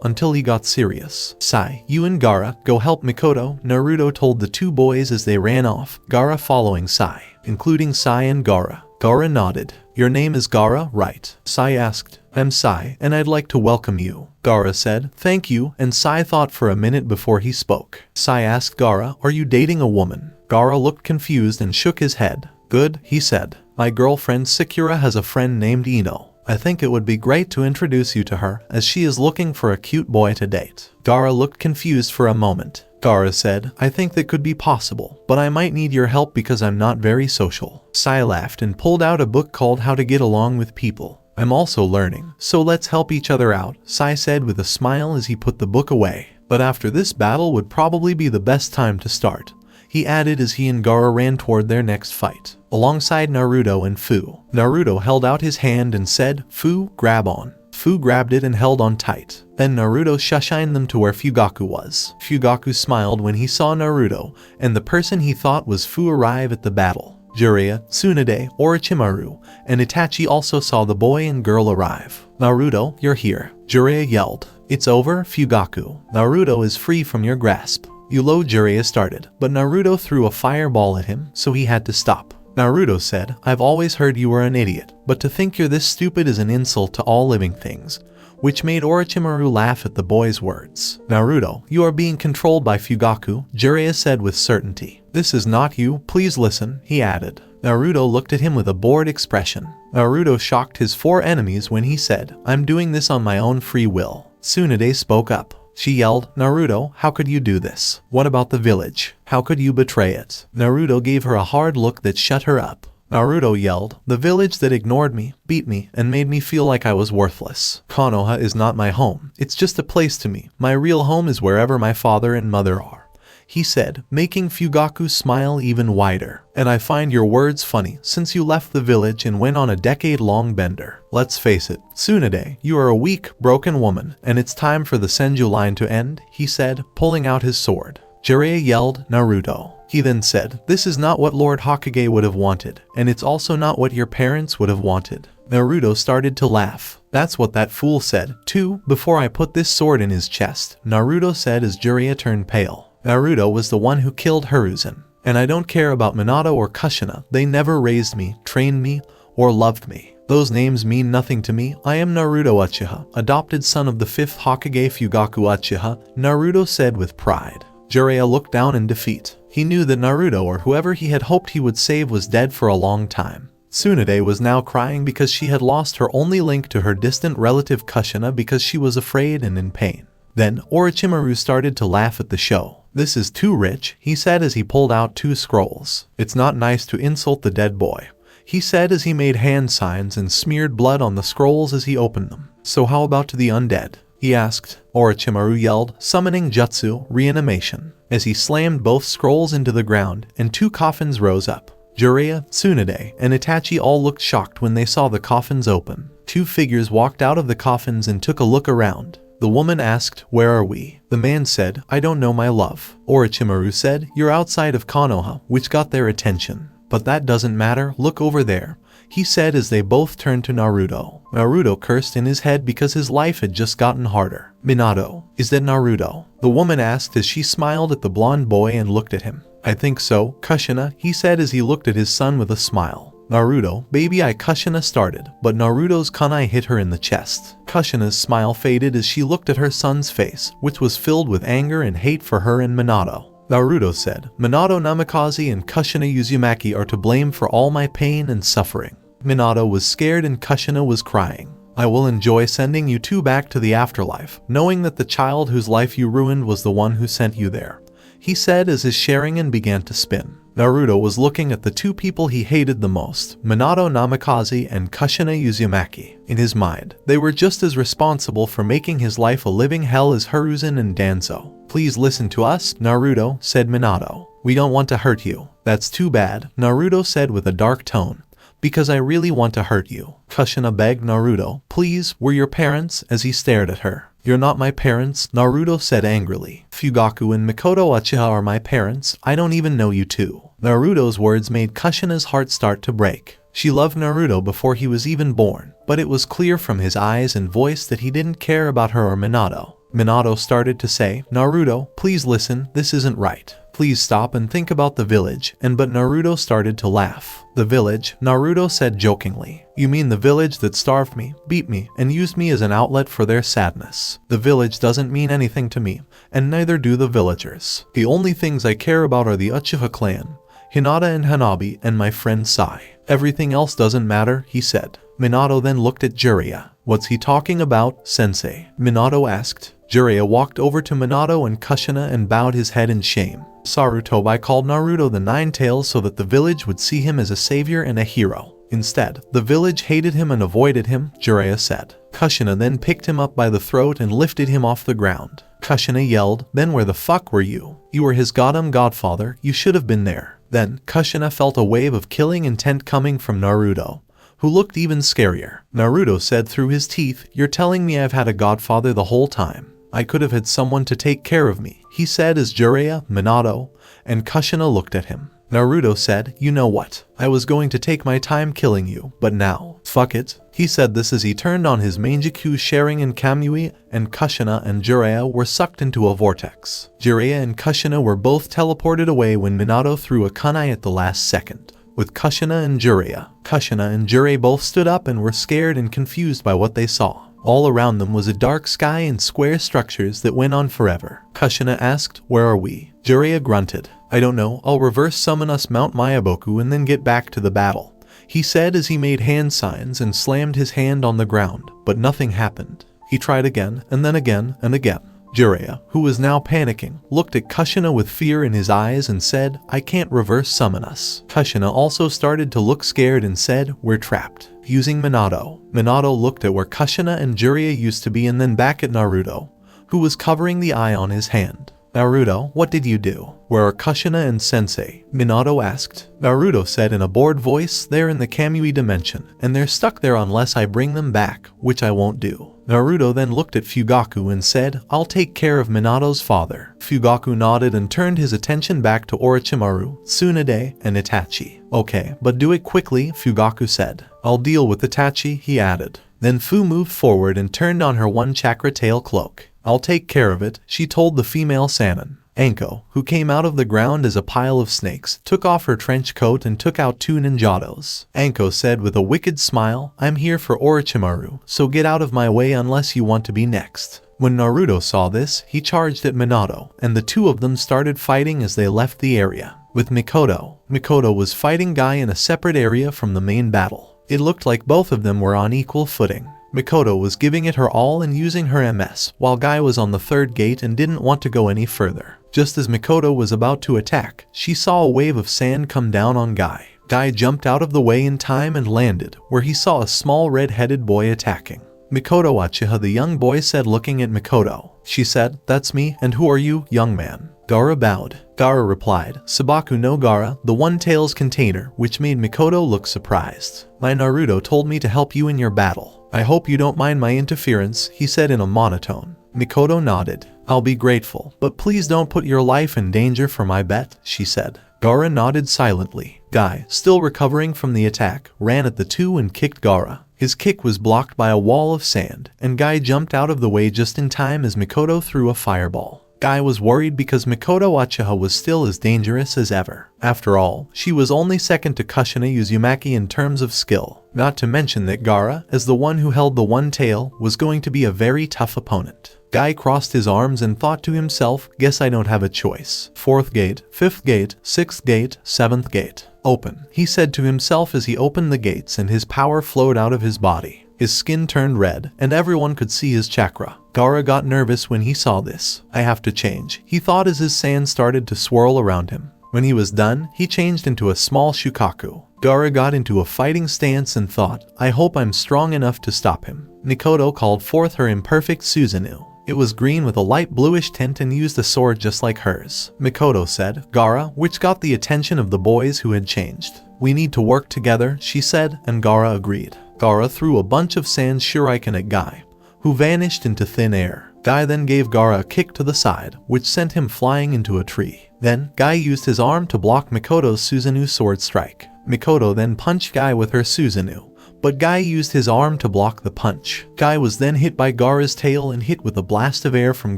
until he got serious. Sai, you and Gaara, go help Mikoto, Naruto told the two boys as they ran off, Gaara following Sai, including Sai and Gaara. Gaara nodded. Your name is Gaara, right? Sai asked. I'm Sai, and I'd like to welcome you. Gaara said, thank you, and Sai thought for a minute before he spoke. Sai asked Gaara, are you dating a woman? Gaara looked confused and shook his head. Good, he said. My girlfriend Sakura has a friend named Ino. I think it would be great to introduce you to her, as she is looking for a cute boy to date. Gaara looked confused for a moment. Gaara said, I think that could be possible, but I might need your help because I'm not very social. Sai laughed and pulled out a book called How to Get Along with People. I'm also learning, so let's help each other out, Sai said with a smile as he put the book away. But after this battle would probably be the best time to start, he added as he and Gaara ran toward their next fight, alongside Naruto and Fu. Naruto held out his hand and said, Fu, grab on. Fu grabbed it and held on tight. Then Naruto shushined them to where Fugaku was. Fugaku smiled when he saw Naruto, and the person he thought was Fu arrive at the battle. Jiraiya, Tsunade, Orochimaru, and Itachi also saw the boy and girl arrive. Naruto, you're here. Jiraiya yelled. It's over, Fugaku. Naruto is free from your grasp. Jiraiya started, but Naruto threw a fireball at him, so he had to stop. Naruto said, I've always heard you were an idiot, but to think you're this stupid is an insult to all living things, which made Orochimaru laugh at the boy's words. Naruto, you are being controlled by Fugaku, Jiraiya said with certainty. This is not you, please listen, he added. Naruto looked at him with a bored expression. Naruto shocked his 4 enemies when he said, I'm doing this on my own free will. Tsunade spoke up. She yelled, Naruto, how could you do this? What about the village? How could you betray it? Naruto gave her a hard look that shut her up. Naruto yelled, the village that ignored me, beat me, and made me feel like I was worthless. Konoha is not my home. It's just a place to me. My real home is wherever my father and mother are. He said, making Fugaku smile even wider. And I find your words funny, since you left the village and went on a decade-long bender. Let's face it, Tsunade, you are a weak, broken woman, and it's time for the Senju line to end, he said, pulling out his sword. Jiraiya yelled, Naruto. He then said, this is not what Lord Hokage would have wanted, and it's also not what your parents would have wanted. Naruto started to laugh. That's what that fool said, too, before I put this sword in his chest, Naruto said as Jiraiya turned pale. Naruto was the one who killed Hiruzen, and I don't care about Minato or Kushina. They never raised me, trained me, or loved me. Those names mean nothing to me. I am Naruto Uchiha, adopted son of the 5th Hokage Fugaku Uchiha, Naruto said with pride. Jiraiya looked down in defeat. He knew that Naruto or whoever he had hoped he would save was dead for a long time. Tsunade was now crying because she had lost her only link to her distant relative Kushina because she was afraid and in pain. Then Orochimaru started to laugh at the show. "This is too rich," he said as he pulled out 2 scrolls. "It's not nice to insult the dead boy," he said as he made hand signs and smeared blood on the scrolls as he opened them. "So how about the undead?" he asked. Orochimaru yelled, summoning Jutsu Reanimation, as he slammed both scrolls into the ground and 2 coffins rose up. Jiraiya, Tsunade, and Itachi all looked shocked when they saw the coffins open. 2 figures walked out of the coffins and took a look around. The woman asked, "Where are we?" The man said, "I don't know, my love." Orochimaru said, "You're outside of Konoha," which got their attention. "But that doesn't matter, look over there," he said as they both turned to Naruto. Naruto cursed in his head because his life had just gotten harder. "Minato, is that Naruto?" the woman asked as she smiled at the blonde boy and looked at him. "I think so, Kushina," he said as he looked at his son with a smile. "Naruto, baby," Kushina started, but Naruto's kunai hit her in the chest. Kushina's smile faded as she looked at her son's face, which was filled with anger and hate for her and Minato. Naruto said, "Minato Namikaze and Kushina Uzumaki are to blame for all my pain and suffering." Minato was scared and Kushina was crying. "I will enjoy sending you 2 back to the afterlife, knowing that the child whose life you ruined was the one who sent you there," he said as his Sharingan began to spin. Naruto was looking at the 2 people he hated the most, Minato Namikaze and Kushina Uzumaki. In his mind, they were just as responsible for making his life a living hell as Hiruzen and Danzo. "Please listen to us, Naruto," said Minato. "We don't want to hurt you." "That's too bad," Naruto said with a dark tone, "because I really want to hurt you." Kushina begged Naruto, "Please, we're your parents," as he stared at her. "You're not my parents," Naruto said angrily. "Fugaku and Mikoto Uchiha are my parents, I don't even know you two." Naruto's words made Kushina's heart start to break. She loved Naruto before he was even born, but it was clear from his eyes and voice that he didn't care about her or Minato. Minato started to say, "Naruto, please listen, this isn't right. Please stop and think about the village," but Naruto started to laugh. "The village," Naruto said jokingly. "You mean the village that starved me, beat me, and used me as an outlet for their sadness? The village doesn't mean anything to me, and neither do the villagers. The only things I care about are the Uchiha clan, Hinata and Hanabi, and my friend Sai. Everything else doesn't matter," he said. Minato then looked at Jiraiya. "What's he talking about, sensei?" Minato asked. Jiraiya walked over to Minato and Kushina and bowed his head in shame. Sarutobi called Naruto the Nine Tails so that the village would see him as a savior and a hero. Instead, the village hated him and avoided him, Jiraiya said. Kushina then picked him up by the throat and lifted him off the ground. Kushina yelled, "Then where the fuck were you? You were his godfather, you should have been there." Then, Kushina felt a wave of killing intent coming from Naruto, who looked even scarier. Naruto said through his teeth, "You're telling me I've had a godfather the whole time? I could have had someone to take care of me," he said as Jiraiya, Minato, and Kushina looked at him. Naruto said, "You know what? I was going to take my time killing you, but now, fuck it." He said this as he turned on his Mangekyou Sharingan Kamui, and Kushina and Jiraiya were sucked into a vortex. Jiraiya and Kushina were both teleported away when Minato threw a kunai at the last second. With Kushina and Jiraiya both stood up and were scared and confused by what they saw. All around them was a dark sky and square structures that went on forever. Kushina asked, "Where are we?" Jiraiya grunted. "I don't know, I'll reverse summon us Mount Mayaboku and then get back to the battle," he said as he made hand signs and slammed his hand on the ground, but nothing happened. He tried again, and then again, and again. Jiraiya, who was now panicking, looked at Kushina with fear in his eyes and said, "I can't reverse summon us." Kushina also started to look scared and said, "We're trapped." Using Minato, Minato looked at where Kushina and Jiraiya used to be and then back at Naruto, who was covering the eye on his hand. "Naruto, what did you do? Where are Kushina and Sensei?" Minato asked. Naruto said in a bored voice, "They're in the Kamui dimension, and they're stuck there unless I bring them back, which I won't do." Naruto then looked at Fugaku and said, "I'll take care of Minato's father." Fugaku nodded and turned his attention back to Orochimaru, Tsunade, and Itachi. "Okay, but do it quickly," Fugaku said. "I'll deal with Itachi," he added. Then Fu moved forward and turned on her one chakra tail cloak. "I'll take care of it," she told the female Sannin. Anko, who came out of the ground as a pile of snakes, took off her trench coat and took out 2 ninjados. Anko said with a wicked smile, "I'm here for Orochimaru, so get out of my way unless you want to be next." When Naruto saw this, he charged at Minato, and the 2 of them started fighting as they left the area. with Mikoto. Mikoto was fighting Guy in a separate area from the main battle. It looked like both of them were on equal footing. Mikoto was giving it her all and using her MS, while Guy was on the third gate and didn't want to go any further. Just as Mikoto was about to attack, she saw a wave of sand come down on Guy. Guy jumped out of the way in time and landed, where he saw a small red-headed boy attacking. Mikoto Uchiha, the young boy, said, looking at Mikoto. She said, "That's me, and who are you, young man?" Gaara bowed. Gaara replied, "Sabaku no Gaara, the One-Tails container," which made Mikoto look surprised. "My Naruto told me to help you in your battle. I hope you don't mind my interference," he said in a monotone. Mikoto nodded. "I'll be grateful, but please don't put your life in danger for my bet," she said. Gaara nodded silently. Guy, still recovering from the attack, ran at the two and kicked Gaara. His kick was blocked by a wall of sand, and Guy jumped out of the way just in time as Mikoto threw a fireball. Guy was worried because Mikoto Uchiha was still as dangerous as ever. After all, she was only second to Kushina Uzumaki in terms of skill. Not to mention that Gaara, as the one who held the one tail, was going to be a very tough opponent. Guy crossed his arms and thought to himself, "Guess I don't have a choice. 4th gate, 5th gate, 6th gate, 7th gate. Open," he said to himself as he opened the gates and his power flowed out of his body. His skin turned red, and everyone could see his chakra. Gaara got nervous when he saw this. "I have to change," he thought as his sand started to swirl around him. When he was done, he changed into a small Shukaku. Gaara got into a fighting stance and thought, "I hope I'm strong enough to stop him." Mikoto called forth her imperfect Susanoo. It was green with a light bluish tint and used a sword just like hers. Mikoto said, "Gaara," which got the attention of the boys who had changed. "We need to work together," she said, and Gaara agreed. Gaara threw a bunch of sand shuriken at Guy, who vanished into thin air. Guy then gave Gaara a kick to the side, which sent him flying into a tree. Then, Guy used his arm to block Mikoto's Susanoo sword strike. Mikoto then punched Guy with her Susanoo, but Guy used his arm to block the punch. Guy was then hit by Gaara's tail and hit with a blast of air from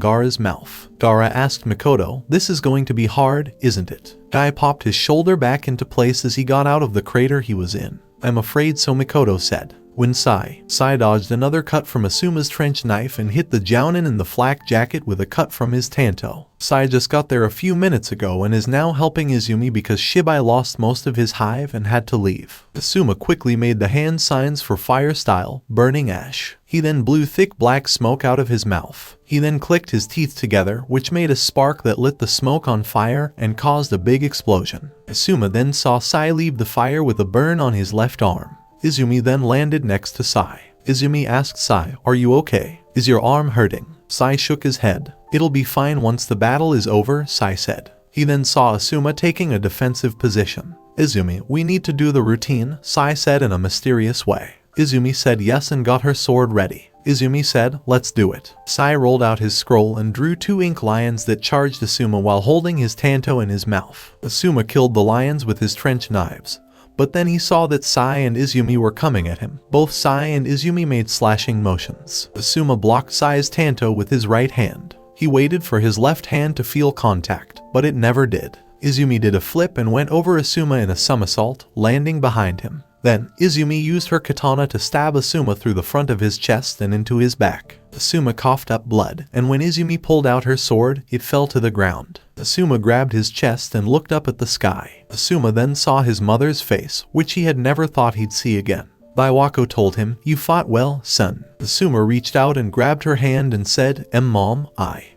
Gaara's mouth. Gaara asked Mikoto, "This is going to be hard, isn't it?" Guy popped his shoulder back into place as he got out of the crater he was in. "I'm afraid so," Mikoto said. When Sai dodged another cut from Asuma's trench knife and hit the Jounin in the flak jacket with a cut from his Tanto. Sai just got there a few minutes ago and is now helping Izumi because Shibai lost most of his hive and had to leave. Asuma quickly made the hand signs for fire style, burning ash. He then blew thick black smoke out of his mouth. He then clicked his teeth together, which made a spark that lit the smoke on fire and caused a big explosion. Asuma then saw Sai leave the fire with a burn on his left arm. Izumi then landed next to Sai. Izumi asked Sai, "Are you okay? Is your arm hurting?" Sai shook his head. "It'll be fine once the battle is over," Sai said. He then saw Asuma taking a defensive position. "Izumi, we need to do the routine," Sai said in a mysterious way. Izumi said yes and got her sword ready. Izumi said, "Let's do it." Sai rolled out his scroll and drew 2 ink lions that charged Asuma while holding his Tanto in his mouth. Asuma killed the lions with his trench knives. But then he saw that Sai and Izumi were coming at him. Both Sai and Izumi made slashing motions. Asuma blocked Sai's Tanto with his right hand. He waited for his left hand to feel contact, but it never did. Izumi did a flip and went over Asuma in a somersault, landing behind him. Then, Izumi used her katana to stab Asuma through the front of his chest and into his back. Asuma coughed up blood, and when Izumi pulled out her sword, it fell to the ground. Asuma grabbed his chest and looked up at the sky. Asuma then saw his mother's face, which he had never thought he'd see again. Biwako told him, "You fought well, son." Asuma reached out and grabbed her hand and said, Mom,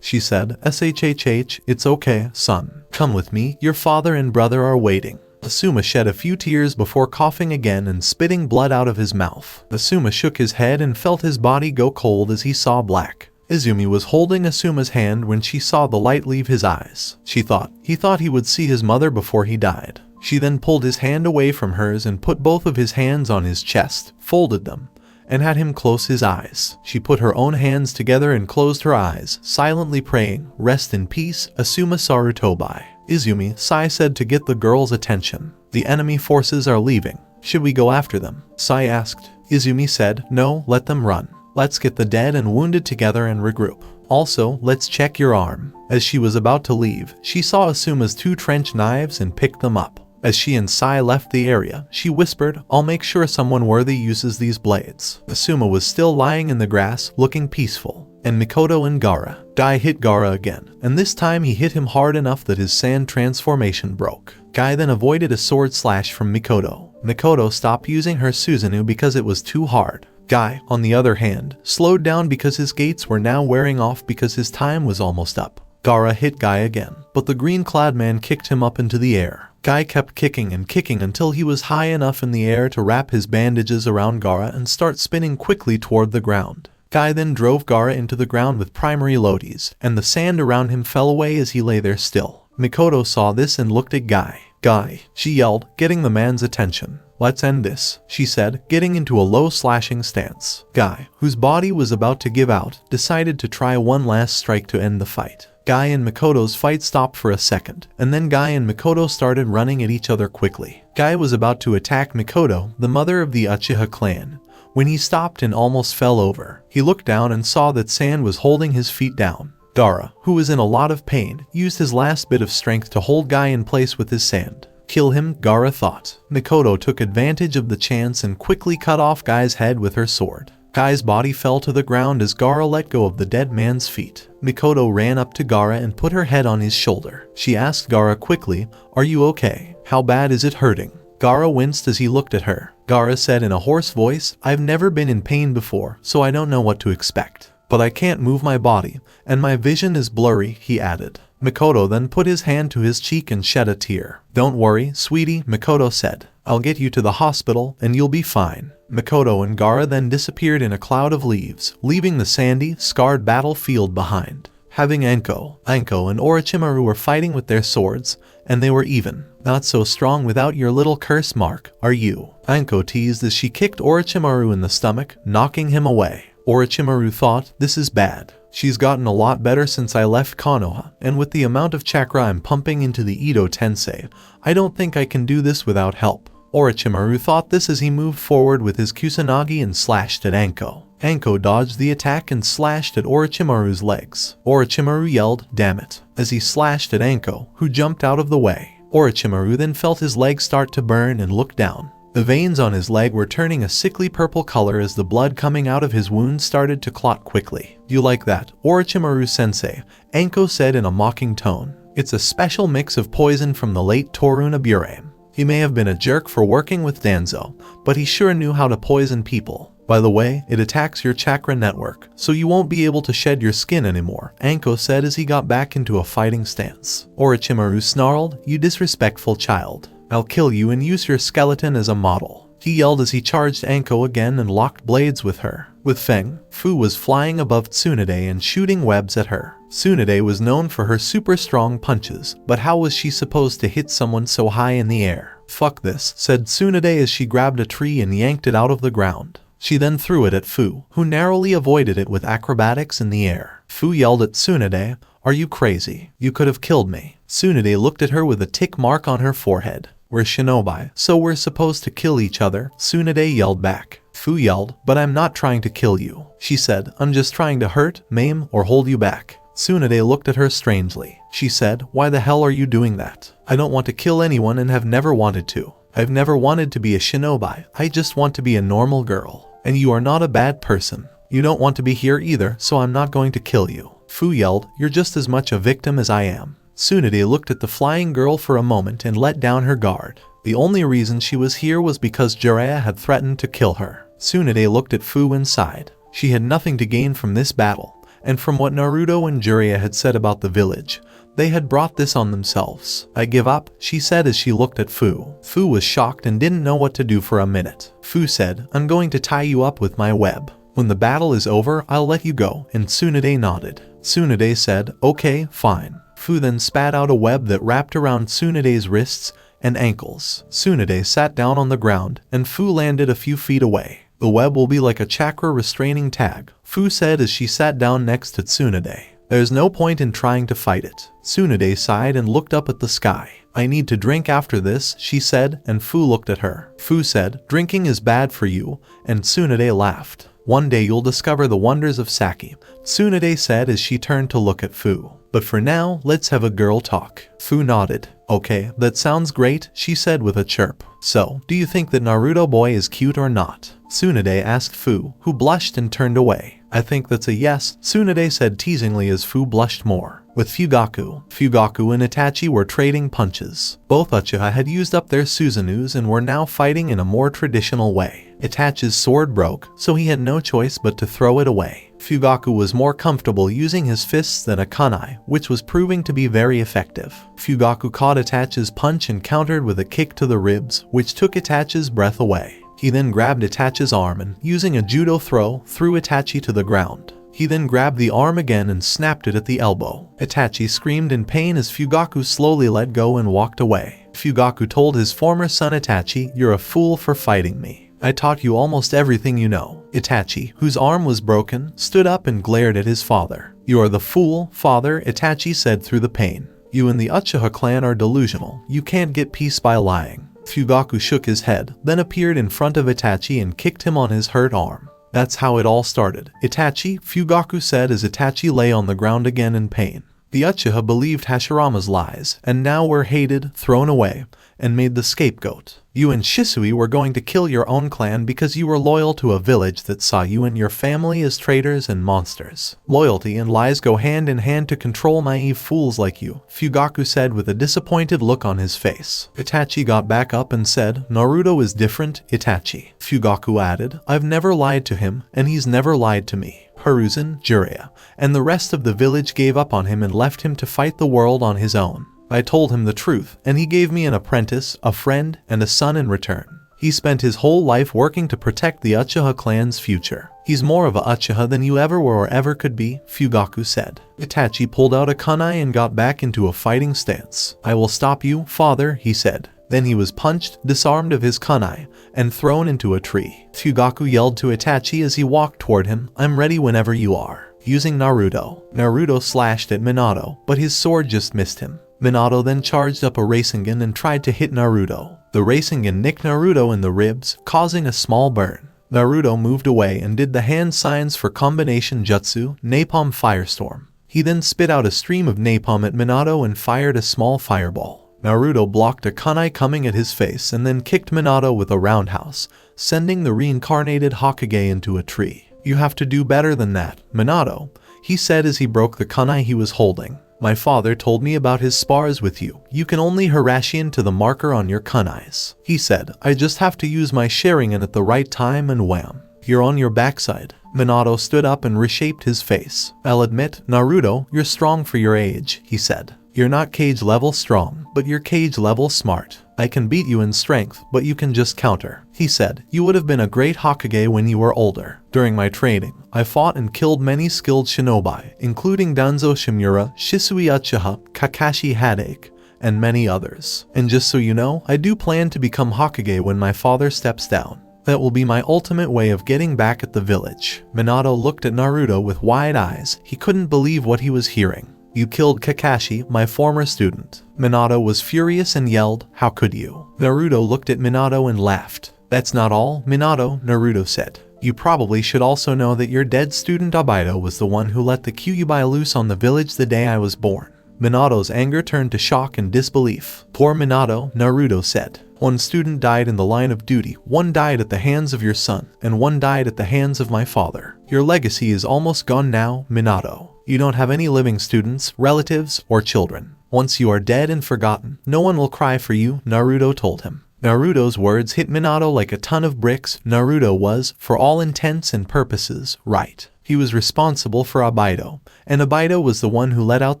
She said, "Shhh, it's okay, son. Come with me, your father and brother are waiting." Asuma shed a few tears before coughing again and spitting blood out of his mouth. Asuma shook his head and felt his body go cold as he saw black. Izumi was holding Asuma's hand when she saw the light leave his eyes. He thought he would see his mother before he died. She then pulled his hand away from hers and put both of his hands on his chest, folded them, and had him close his eyes. She put her own hands together and closed her eyes, silently praying, "Rest in peace, Asuma Sarutobi." Izumi, Sai said to get the girl's attention. "The enemy forces are leaving. Should we go after them?" Sai asked. Izumi said, "No, let them run. Let's get the dead and wounded together and regroup. Also, let's check your arm." As she was about to leave, she saw Asuma's 2 trench knives and picked them up. As she and Sai left the area, she whispered, "I'll make sure someone worthy uses these blades." Asuma was still lying in the grass, looking peaceful. And Mikoto and Gaara. Guy hit Gaara again, and this time he hit him hard enough that his sand transformation broke. Guy then avoided a sword slash from Mikoto. Mikoto stopped using her Susanoo because it was too hard. Guy, on the other hand, slowed down because his gates were now wearing off because his time was almost up. Gaara hit Guy again, but the green-clad man kicked him up into the air. Guy kept kicking and kicking until he was high enough in the air to wrap his bandages around Gaara and start spinning quickly toward the ground. Guy then drove Gaara into the ground with primary loadies, and the sand around him fell away as he lay there still. Mikoto saw this and looked at Guy. Guy, she yelled, getting the man's attention. Let's end this, she said, getting into a low slashing stance. Guy, whose body was about to give out, decided to try one last strike to end the fight. Guy and Mikoto's fight stopped for a second, and then Guy and Mikoto started running at each other quickly. Guy was about to attack Mikoto, the mother of the Uchiha clan, when he stopped and almost fell over. He looked down and saw that Sand was holding his feet down. Gaara, who was in a lot of pain, used his last bit of strength to hold Guy in place with his sand. Kill him, Gaara thought. Mikoto took advantage of the chance and quickly cut off Guy's head with her sword. Guy's body fell to the ground as Gaara let go of the dead man's feet. Mikoto ran up to Gaara and put her head on his shoulder. She asked Gaara quickly, "Are you okay? How bad is it hurting?" Gaara winced as he looked at her. Gaara said in a hoarse voice, "I've never been in pain before, so I don't know what to expect. But I can't move my body, and my vision is blurry," he added. Mikoto then put his hand to his cheek and shed a tear. "Don't worry, sweetie," Mikoto said. "I'll get you to the hospital, and you'll be fine." Mikoto and Gaara then disappeared in a cloud of leaves, leaving the sandy, scarred battlefield behind. Having Anko and Orochimaru were fighting with their swords, and they were even. "Not so strong without your little curse mark, are you?" Anko teased as she kicked Orochimaru in the stomach, knocking him away. Orochimaru thought, "This is bad. She's gotten a lot better since I left Konoha, and with the amount of chakra I'm pumping into the Edo Tensei, I don't think I can do this without help." Orochimaru thought this as he moved forward with his Kusanagi and slashed at Anko. Anko dodged the attack and slashed at Orochimaru's legs. Orochimaru yelled, "Damn it," as he slashed at Anko, who jumped out of the way. Orochimaru then felt his leg start to burn and looked down. The veins on his leg were turning a sickly purple color as the blood coming out of his wound started to clot quickly. "You like that, Orochimaru-sensei?" Anko said in a mocking tone. "It's a special mix of poison from the late Torunabure. He may have been a jerk for working with Danzo, but he sure knew how to poison people. By the way, it attacks your chakra network, so you won't be able to shed your skin anymore," Anko said as he got back into a fighting stance. Orochimaru snarled, "You disrespectful child. I'll kill you and use your skeleton as a model," he yelled as he charged Anko again and locked blades with her. With Feng, Fu was flying above Tsunade and shooting webs at her. Tsunade was known for her super strong punches, but how was she supposed to hit someone so high in the air? "Fuck this," said Tsunade as she grabbed a tree and yanked it out of the ground. She then threw it at Fu, who narrowly avoided it with acrobatics in the air. Fu yelled at Tsunade, "Are you crazy? You could have killed me." Tsunade looked at her with a tick mark on her forehead. "We're shinobi, so we're supposed to kill each other," Tsunade yelled back. Fu yelled, "But I'm not trying to kill you," she said. "I'm just trying to hurt, maim, or hold you back." Tsunade looked at her strangely. She said, "Why the hell are you doing that? I don't want to kill anyone and have never wanted to. I've never wanted to be a shinobi. I just want to be a normal girl. And you are not a bad person. You don't want to be here either, so I'm not going to kill you." Fu yelled, "You're just as much a victim as I am." Tsunade looked at the flying girl for a moment and let down her guard. The only reason she was here was because Jiraiya had threatened to kill her. Tsunade looked at Fu and sighed. She had nothing to gain from this battle, and from what Naruto and Jiraiya had said about the village, they had brought this on themselves. "I give up," she said as she looked at Fu. Fu was shocked and didn't know what to do for a minute. Fu said, "I'm going to tie you up with my web. When the battle is over, I'll let you go," and Tsunade nodded. Tsunade said, "Okay, fine." Fu then spat out a web that wrapped around Tsunade's wrists and ankles. Tsunade sat down on the ground, and Fu landed a few feet away. "The web will be like a chakra restraining tag," Fu said as she sat down next to Tsunade. "There's no point in trying to fight it." Tsunade sighed and looked up at the sky. "I need to drink after this," she said, and Fu looked at her. Fu said, "Drinking is bad for you," and Tsunade laughed. "One day you'll discover the wonders of sake," Tsunade said as she turned to look at Fu. "But for now, let's have a girl talk." Fu nodded. "Okay, that sounds great," she said with a chirp. "So, do you think that Naruto boy is cute or not?" Tsunade asked Fu, who blushed and turned away. "I think that's a yes," Tsunade said teasingly as Fu blushed more. with Fugaku. Fugaku and Itachi were trading punches. Both Uchiha had used up their Susanus and were now fighting in a more traditional way. Itachi's sword broke, so he had no choice but to throw it away. Fugaku was more comfortable using his fists than a kunai, which was proving to be very effective. Fugaku caught Itachi's punch and countered with a kick to the ribs, which took Itachi's breath away. He then grabbed Itachi's arm and, using a judo throw, threw Itachi to the ground. He then grabbed the arm again and snapped it at the elbow. Itachi screamed in pain as Fugaku slowly let go and walked away. Fugaku told his former son Itachi, "You're a fool for fighting me. I taught you almost everything you know." Itachi, whose arm was broken, stood up and glared at his father. "You are the fool, father," Itachi said through the pain. "You and the Uchiha clan are delusional. You can't get peace by lying." Fugaku shook his head, then appeared in front of Itachi and kicked him on his hurt arm. "That's how it all started, Itachi," Fugaku said as Itachi lay on the ground again in pain. The Uchiha believed Hashirama's lies, and now were hated, thrown away, and made the scapegoat. You and Shisui were going to kill your own clan because you were loyal to a village that saw you and your family as traitors and monsters. Loyalty and lies go hand in hand to control naive fools like you, Fugaku said with a disappointed look on his face. Itachi got back up and said, "Naruto is different, Itachi." Fugaku added, "I've never lied to him, and he's never lied to me." Hiruzen, Jiraiya, and the rest of the village gave up on him and left him to fight the world on his own. I told him the truth, and he gave me an apprentice, a friend, and a son in return. He spent his whole life working to protect the Uchiha clan's future. He's more of a Uchiha than you ever were or ever could be, Fugaku said. Itachi pulled out a kunai and got back into a fighting stance. "I will stop you, father," he said. Then he was punched, disarmed of his kunai, and thrown into a tree. Fugaku yelled to Itachi as he walked toward him, "I'm ready whenever you are." Using Naruto. Naruto slashed at Minato, but his sword just missed him. Minato then charged up a Rasengan and tried to hit Naruto. The Rasengan nicked Naruto in the ribs, causing a small burn. Naruto moved away and did the hand signs for combination jutsu, Napalm Firestorm. He then spit out a stream of napalm at Minato and fired a small fireball. Naruto blocked a kunai coming at his face and then kicked Minato with a roundhouse, sending the reincarnated Hokage into a tree. "You have to do better than that, Minato," he said as he broke the kunai he was holding. "My father told me about his spars with you. You can only Hirashian to the marker on your kunais," he said. "I just have to use my Sharingan at the right time and wham. You're on your backside." Minato stood up and reshaped his face. "I'll admit, Naruto, you're strong for your age," he said. "You're not cage level strong, but you're cage level smart. I can beat you in strength, but you can just counter," he said. "You would have been a great Hokage when you were older. During my training, I fought and killed many skilled shinobi, including Danzo Shimura, Shisui Uchiha, Kakashi Hadake, and many others. And just so you know, I do plan to become Hokage when my father steps down. That will be my ultimate way of getting back at the village." Minato looked at Naruto with wide eyes. He couldn't believe what he was hearing. "You killed Kakashi, my former student." Minato was furious and yelled, "How could you?" Naruto looked at Minato and laughed. "That's not all, Minato," Naruto said. "You probably should also know that your dead student Obito was the one who let the Kyuubi loose on the village the day I was born." Minato's anger turned to shock and disbelief. "Poor Minato," Naruto said. "One student died in the line of duty, one died at the hands of your son, and one died at the hands of my father. Your legacy is almost gone now, Minato. You don't have any living students, relatives, or children. Once you are dead and forgotten, no one will cry for you," Naruto told him. Naruto's words hit Minato like a ton of bricks. Naruto was, for all intents and purposes, right. He was responsible for Obito, and Obito was the one who let out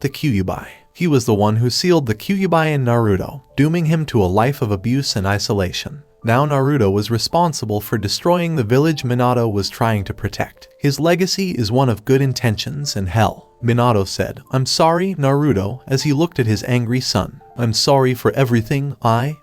the Kyuubi. He was the one who sealed the Kyuubi in Naruto, dooming him to a life of abuse and isolation. Now Naruto was responsible for destroying the village Minato was trying to protect. His legacy is one of good intentions and hell. Minato said, "I'm sorry, Naruto," as he looked at his angry son. "I'm sorry for everything, I.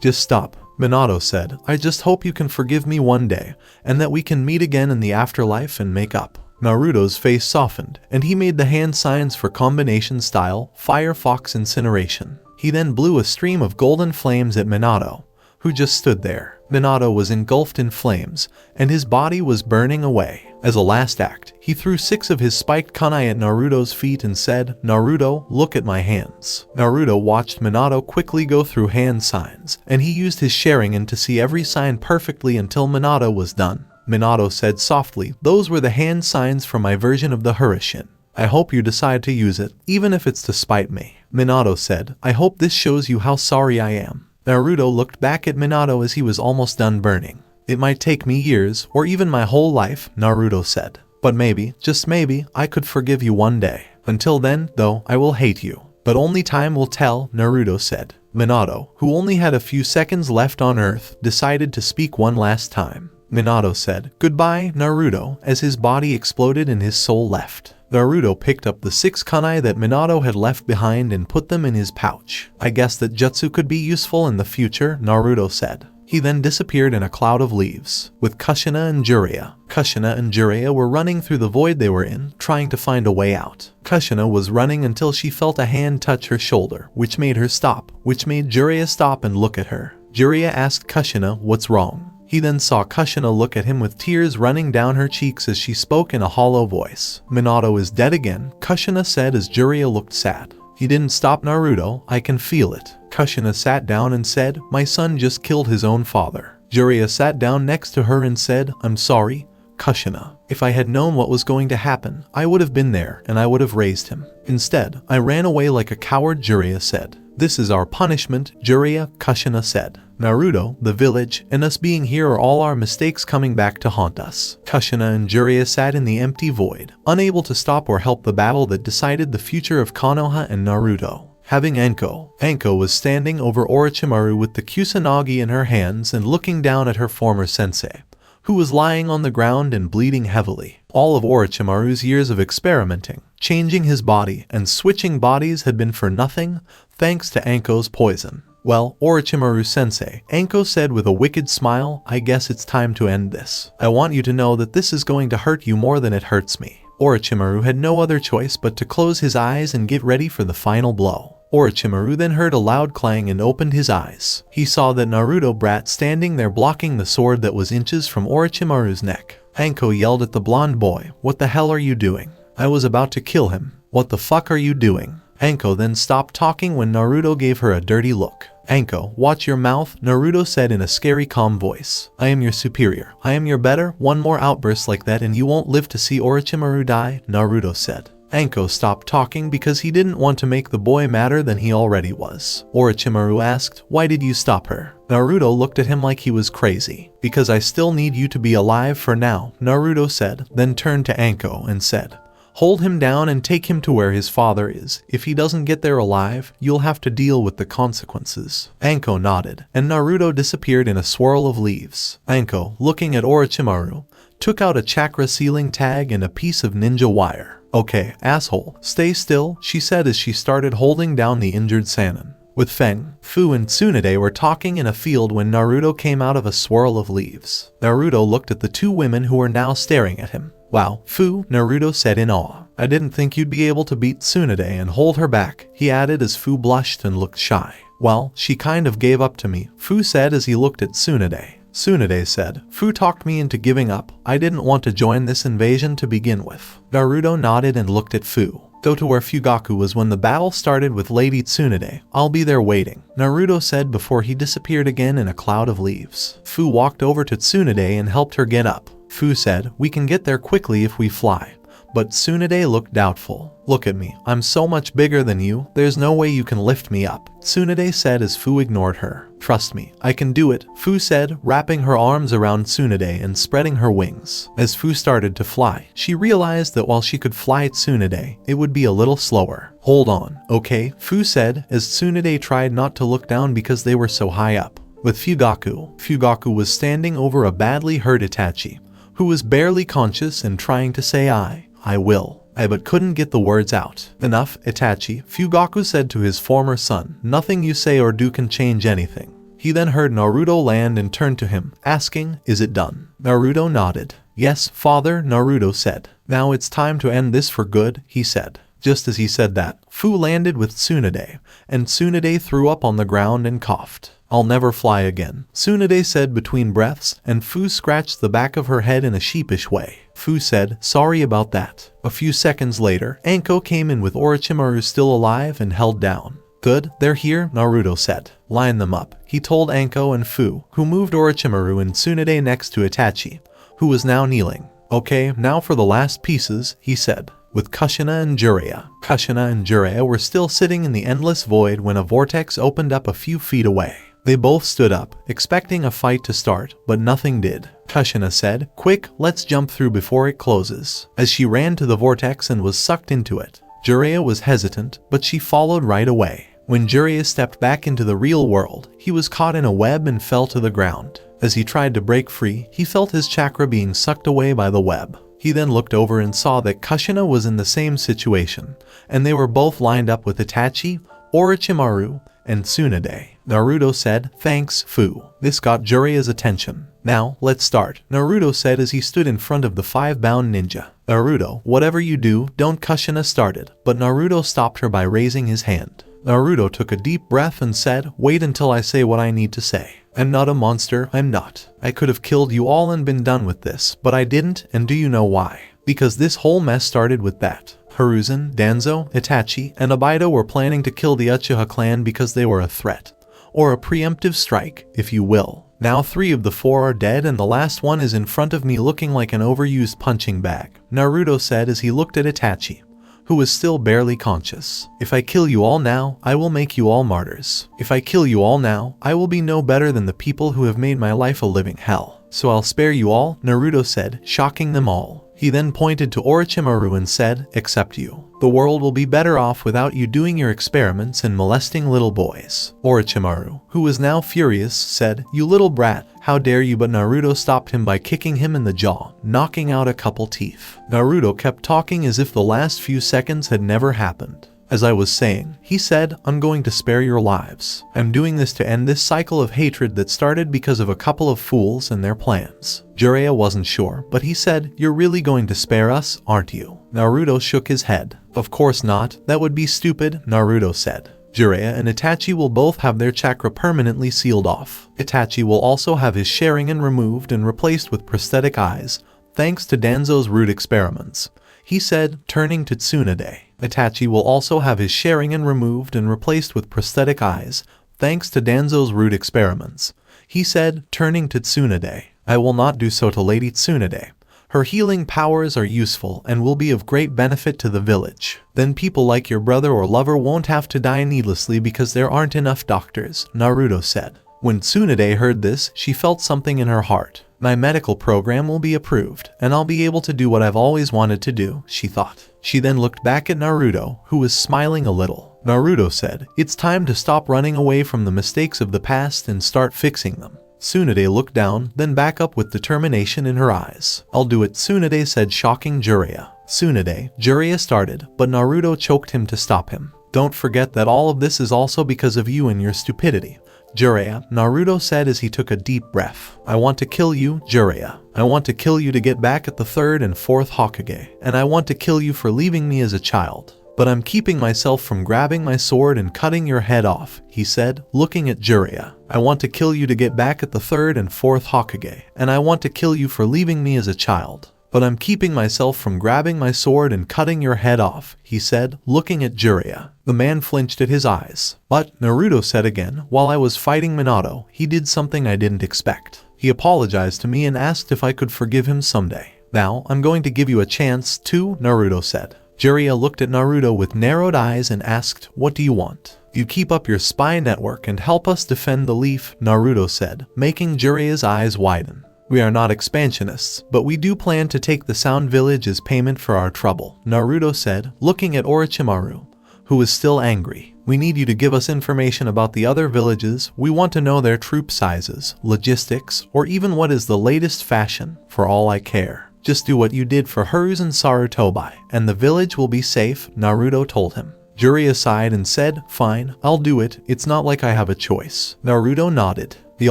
Just stop." Minato said, "I just hope you can forgive me one day, and that we can meet again in the afterlife and make up." Naruto's face softened, and he made the hand signs for combination style, Firefox Incineration. He then blew a stream of golden flames at Minato, who just stood there. Minato was engulfed in flames, and his body was burning away. As a last act, he threw 6 of his spiked kunai at Naruto's feet and said, "Naruto, look at my hands." Naruto watched Minato quickly go through hand signs, and he used his Sharingan to see every sign perfectly until Minato was done. Minato said softly, "Those were the hand signs for my version of the Hirashin." I hope you decide to use it, even if it's to spite me. Minato said, I hope this shows you how sorry I am. Naruto looked back at Minato as he was almost done burning. It might take me years, or even my whole life, Naruto said. But maybe, just maybe, I could forgive you one day. Until then, though, I will hate you. But only time will tell, Naruto said. Minato, who only had a few seconds left on Earth, decided to speak one last time. Minato said, Goodbye, Naruto, as his body exploded and his soul left. Naruto picked up the 6 kunai that Minato had left behind and put them in his pouch. I guess that jutsu could be useful in the future, Naruto said. He then disappeared in a cloud of leaves, with Kushina and Jiraiya. Kushina and Jiraiya were running through the void they were in, trying to find a way out. Kushina was running until she felt a hand touch her shoulder, which made her stop, which made Jiraiya stop and look at her. Jiraiya asked Kushina, what's wrong? He then saw Kushina look at him with tears running down her cheeks as she spoke in a hollow voice. Minato is dead again, Kushina said as Jiraiya looked sad. He didn't stop Naruto, I can feel it. Kushina sat down and said, my son just killed his own father. Jiraiya sat down next to her and said, I'm sorry, Kushina. If I had known what was going to happen, I would have been there and I would have raised him. Instead, I ran away like a coward, Jiraiya said. This is our punishment, Jiraiya, Kushina said. Naruto, the village, and us being here are all our mistakes coming back to haunt us. Kushina and Jiraiya sat in the empty void, unable to stop or help the battle that decided the future of Konoha and Naruto. Having Anko was standing over Orochimaru with the Kusanagi in her hands and looking down at her former sensei, who was lying on the ground and bleeding heavily. All of Orochimaru's years of experimenting, changing his body, and switching bodies had been for nothing, thanks to Anko's poison. Well, Orochimaru-sensei, Anko said with a wicked smile, I guess it's time to end this. I want you to know that this is going to hurt you more than it hurts me. Orochimaru had no other choice but to close his eyes and get ready for the final blow. Orochimaru then heard a loud clang and opened his eyes. He saw that Naruto brat standing there blocking the sword that was inches from Orochimaru's neck. Anko yelled at the blonde boy, what the hell are you doing? I was about to kill him. What the fuck are you doing? Anko then stopped talking when Naruto gave her a dirty look. Anko, watch your mouth, Naruto said in a scary calm voice. I am your superior. I am your better. One more outburst like that and you won't live to see Orochimaru die, Naruto said. Anko stopped talking because he didn't want to make the boy madder than he already was. Orochimaru asked, why did you stop her? Naruto looked at him like he was crazy. Because I still need you to be alive for now, Naruto said, then turned to Anko and said, hold him down and take him to where his father is. If he doesn't get there alive, you'll have to deal with the consequences. Anko nodded, and Naruto disappeared in a swirl of leaves. Anko, looking at Orochimaru, took out a chakra sealing tag and a piece of ninja wire. Okay, asshole, stay still, she said as she started holding down the injured Sannin. With Feng, Fu and Tsunade were talking in a field when Naruto came out of a swirl of leaves. Naruto looked at the 2 women who were now staring at him. Wow, Fu, Naruto said in awe. I didn't think you'd be able to beat Tsunade and hold her back, he added as Fu blushed and looked shy. Well, she kind of gave up to me, Fu said as he looked at Tsunade. Tsunade said, Fu talked me into giving up. I didn't want to join this invasion to begin with. Naruto nodded and looked at Fu. Go to where Fugaku was when the battle started with Lady Tsunade. I'll be there waiting, Naruto said before he disappeared again in a cloud of leaves. Fu walked over to Tsunade and helped her get up. Fu said, we can get there quickly if we fly. But Tsunade looked doubtful. Look at me, I'm so much bigger than you, there's no way you can lift me up, Tsunade said as Fu ignored her. Trust me, I can do it, Fu said, wrapping her arms around Tsunade and spreading her wings. As Fu started to fly, she realized that while she could fly Tsunade, it would be a little slower. Hold on, okay, Fu said, as Tsunade tried not to look down because they were so high up. With Fugaku was standing over a badly hurt Itachi, who was barely conscious and trying to say I will. I but couldn't get the words out. Enough, Itachi, Fugaku said to his former son. Nothing you say or do can change anything. He then heard Naruto land and turned to him, asking, is it done? Naruto nodded. Yes, father, Naruto said. Now it's time to end this for good, he said. Just as he said that, Fu landed with Tsunade, and Tsunade threw up on the ground and coughed. I'll never fly again, Tsunade said between breaths, and Fu scratched the back of her head in a sheepish way. Fu said, sorry about that. A few seconds later, Anko came in with Orochimaru still alive and held down. Good, they're here, Naruto said. Line them up, he told Anko and Fu, who moved Orochimaru and Tsunade next to Itachi, who was now kneeling. Okay, now for the last pieces, he said. with Kushina and Jiraiya. Kushina and Jiraiya were still sitting in the endless void when a vortex opened up a few feet away. They both stood up, expecting a fight to start, but nothing did. Kushina said, "Quick, let's jump through before it closes," as she ran to the vortex and was sucked into it. Jiraiya was hesitant, but she followed right away. When Jiraiya stepped back into the real world, he was caught in a web and fell to the ground. As he tried to break free, he felt his chakra being sucked away by the web. He then looked over and saw that Kushina was in the same situation, and they were both lined up with Itachi, Orochimaru, and Tsunade. Naruto said, "Thanks, Fu." This got Jiraiya's attention. "Now, let's start," Naruto said as he stood in front of the 5-bound ninja. "Naruto, whatever you do, don't," Kushina started, but Naruto stopped her by raising his hand. Naruto took a deep breath and said, "Wait until I say what I need to say. I'm not a monster, I'm not. I could have killed you all and been done with this, but I didn't, and do you know why? Because this whole mess started with that. Hiruzen, Danzo, Itachi, and Obito were planning to kill the Uchiha clan because they were a threat. Or a preemptive strike, if you will. Now 3 of the 4 are dead and the last one is in front of me looking like an overused punching bag," Naruto said as he looked at Itachi, who was still barely conscious. "If I kill you all now, I will make you all martyrs. If I kill you all now, I will be no better than the people who have made my life a living hell. So I'll spare you all," Naruto said, shocking them all. He then pointed to Orochimaru and said, "Except you. The world will be better off without you doing your experiments and molesting little boys." Orochimaru, who was now furious, said, "You little brat, how dare you?" But Naruto stopped him by kicking him in the jaw, knocking out a couple teeth. Naruto kept talking as if the last few seconds had never happened. "As I was saying," he said, "I'm going to spare your lives. I'm doing this to end this cycle of hatred that started because of a couple of fools and their plans." Jiraiya wasn't sure, but he said, "You're really going to spare us, aren't you?" Naruto shook his head. "Of course not, that would be stupid," Naruto said. Jiraiya and Itachi will both have their chakra permanently sealed off. Itachi will also have his Sharingan removed and replaced with prosthetic eyes, thanks to Danzo's root experiments, he said, turning to Tsunade. Itachi will also have his Sharingan removed and replaced with prosthetic eyes, thanks to Danzo's root experiments, he said, turning to Tsunade. "I will not do so to Lady Tsunade. Her healing powers are useful and will be of great benefit to the village. Then people like your brother or lover won't have to die needlessly because there aren't enough doctors," Naruto said. When Tsunade heard this, she felt something in her heart. "My medical program will be approved, and I'll be able to do what I've always wanted to do," she thought. She then looked back at Naruto, who was smiling a little. Naruto said, "It's time to stop running away from the mistakes of the past and start fixing them." Tsunade looked down, then back up with determination in her eyes. "I'll do it," Tsunade said, shocking Jiraiya. "Tsunade," Jiraiya started, but Naruto choked him to stop him. "Don't forget that all of this is also because of you and your stupidity." "Jiraiya," Naruto said as he took a deep breath. "I want to kill you, Jiraiya. I want to kill you to get back at the 3rd and 4th Hokage, and I want to kill you for leaving me as a child. But I'm keeping myself from grabbing my sword and cutting your head off," he said, looking at Jiraiya. "I want to kill you to get back at the 3rd and 4th Hokage, and I want to kill you for leaving me as a child. But I'm keeping myself from grabbing my sword and cutting your head off," he said, looking at Jiraiya. The man flinched at his eyes. "But," Naruto said again, "while I was fighting Minato, he did something I didn't expect. He apologized to me and asked if I could forgive him someday. Now, I'm going to give you a chance to," Naruto said. Jiraiya looked at Naruto with narrowed eyes and asked, "What do you want?" "You keep up your spy network and help us defend the leaf," Naruto said, making Jiraiya's eyes widen. "We are not expansionists, but we do plan to take the Sound Village as payment for our trouble," Naruto said, looking at Orochimaru, who was still angry. "We need you to give us information about the other villages. We want to know their troop sizes, logistics, or even what is the latest fashion. For all I care. Just do what you did for Hiruzen and Sarutobi, and the village will be safe," Naruto told him. Jiraiya sighed and said, "Fine, I'll do it. It's not like I have a choice." Naruto nodded. "The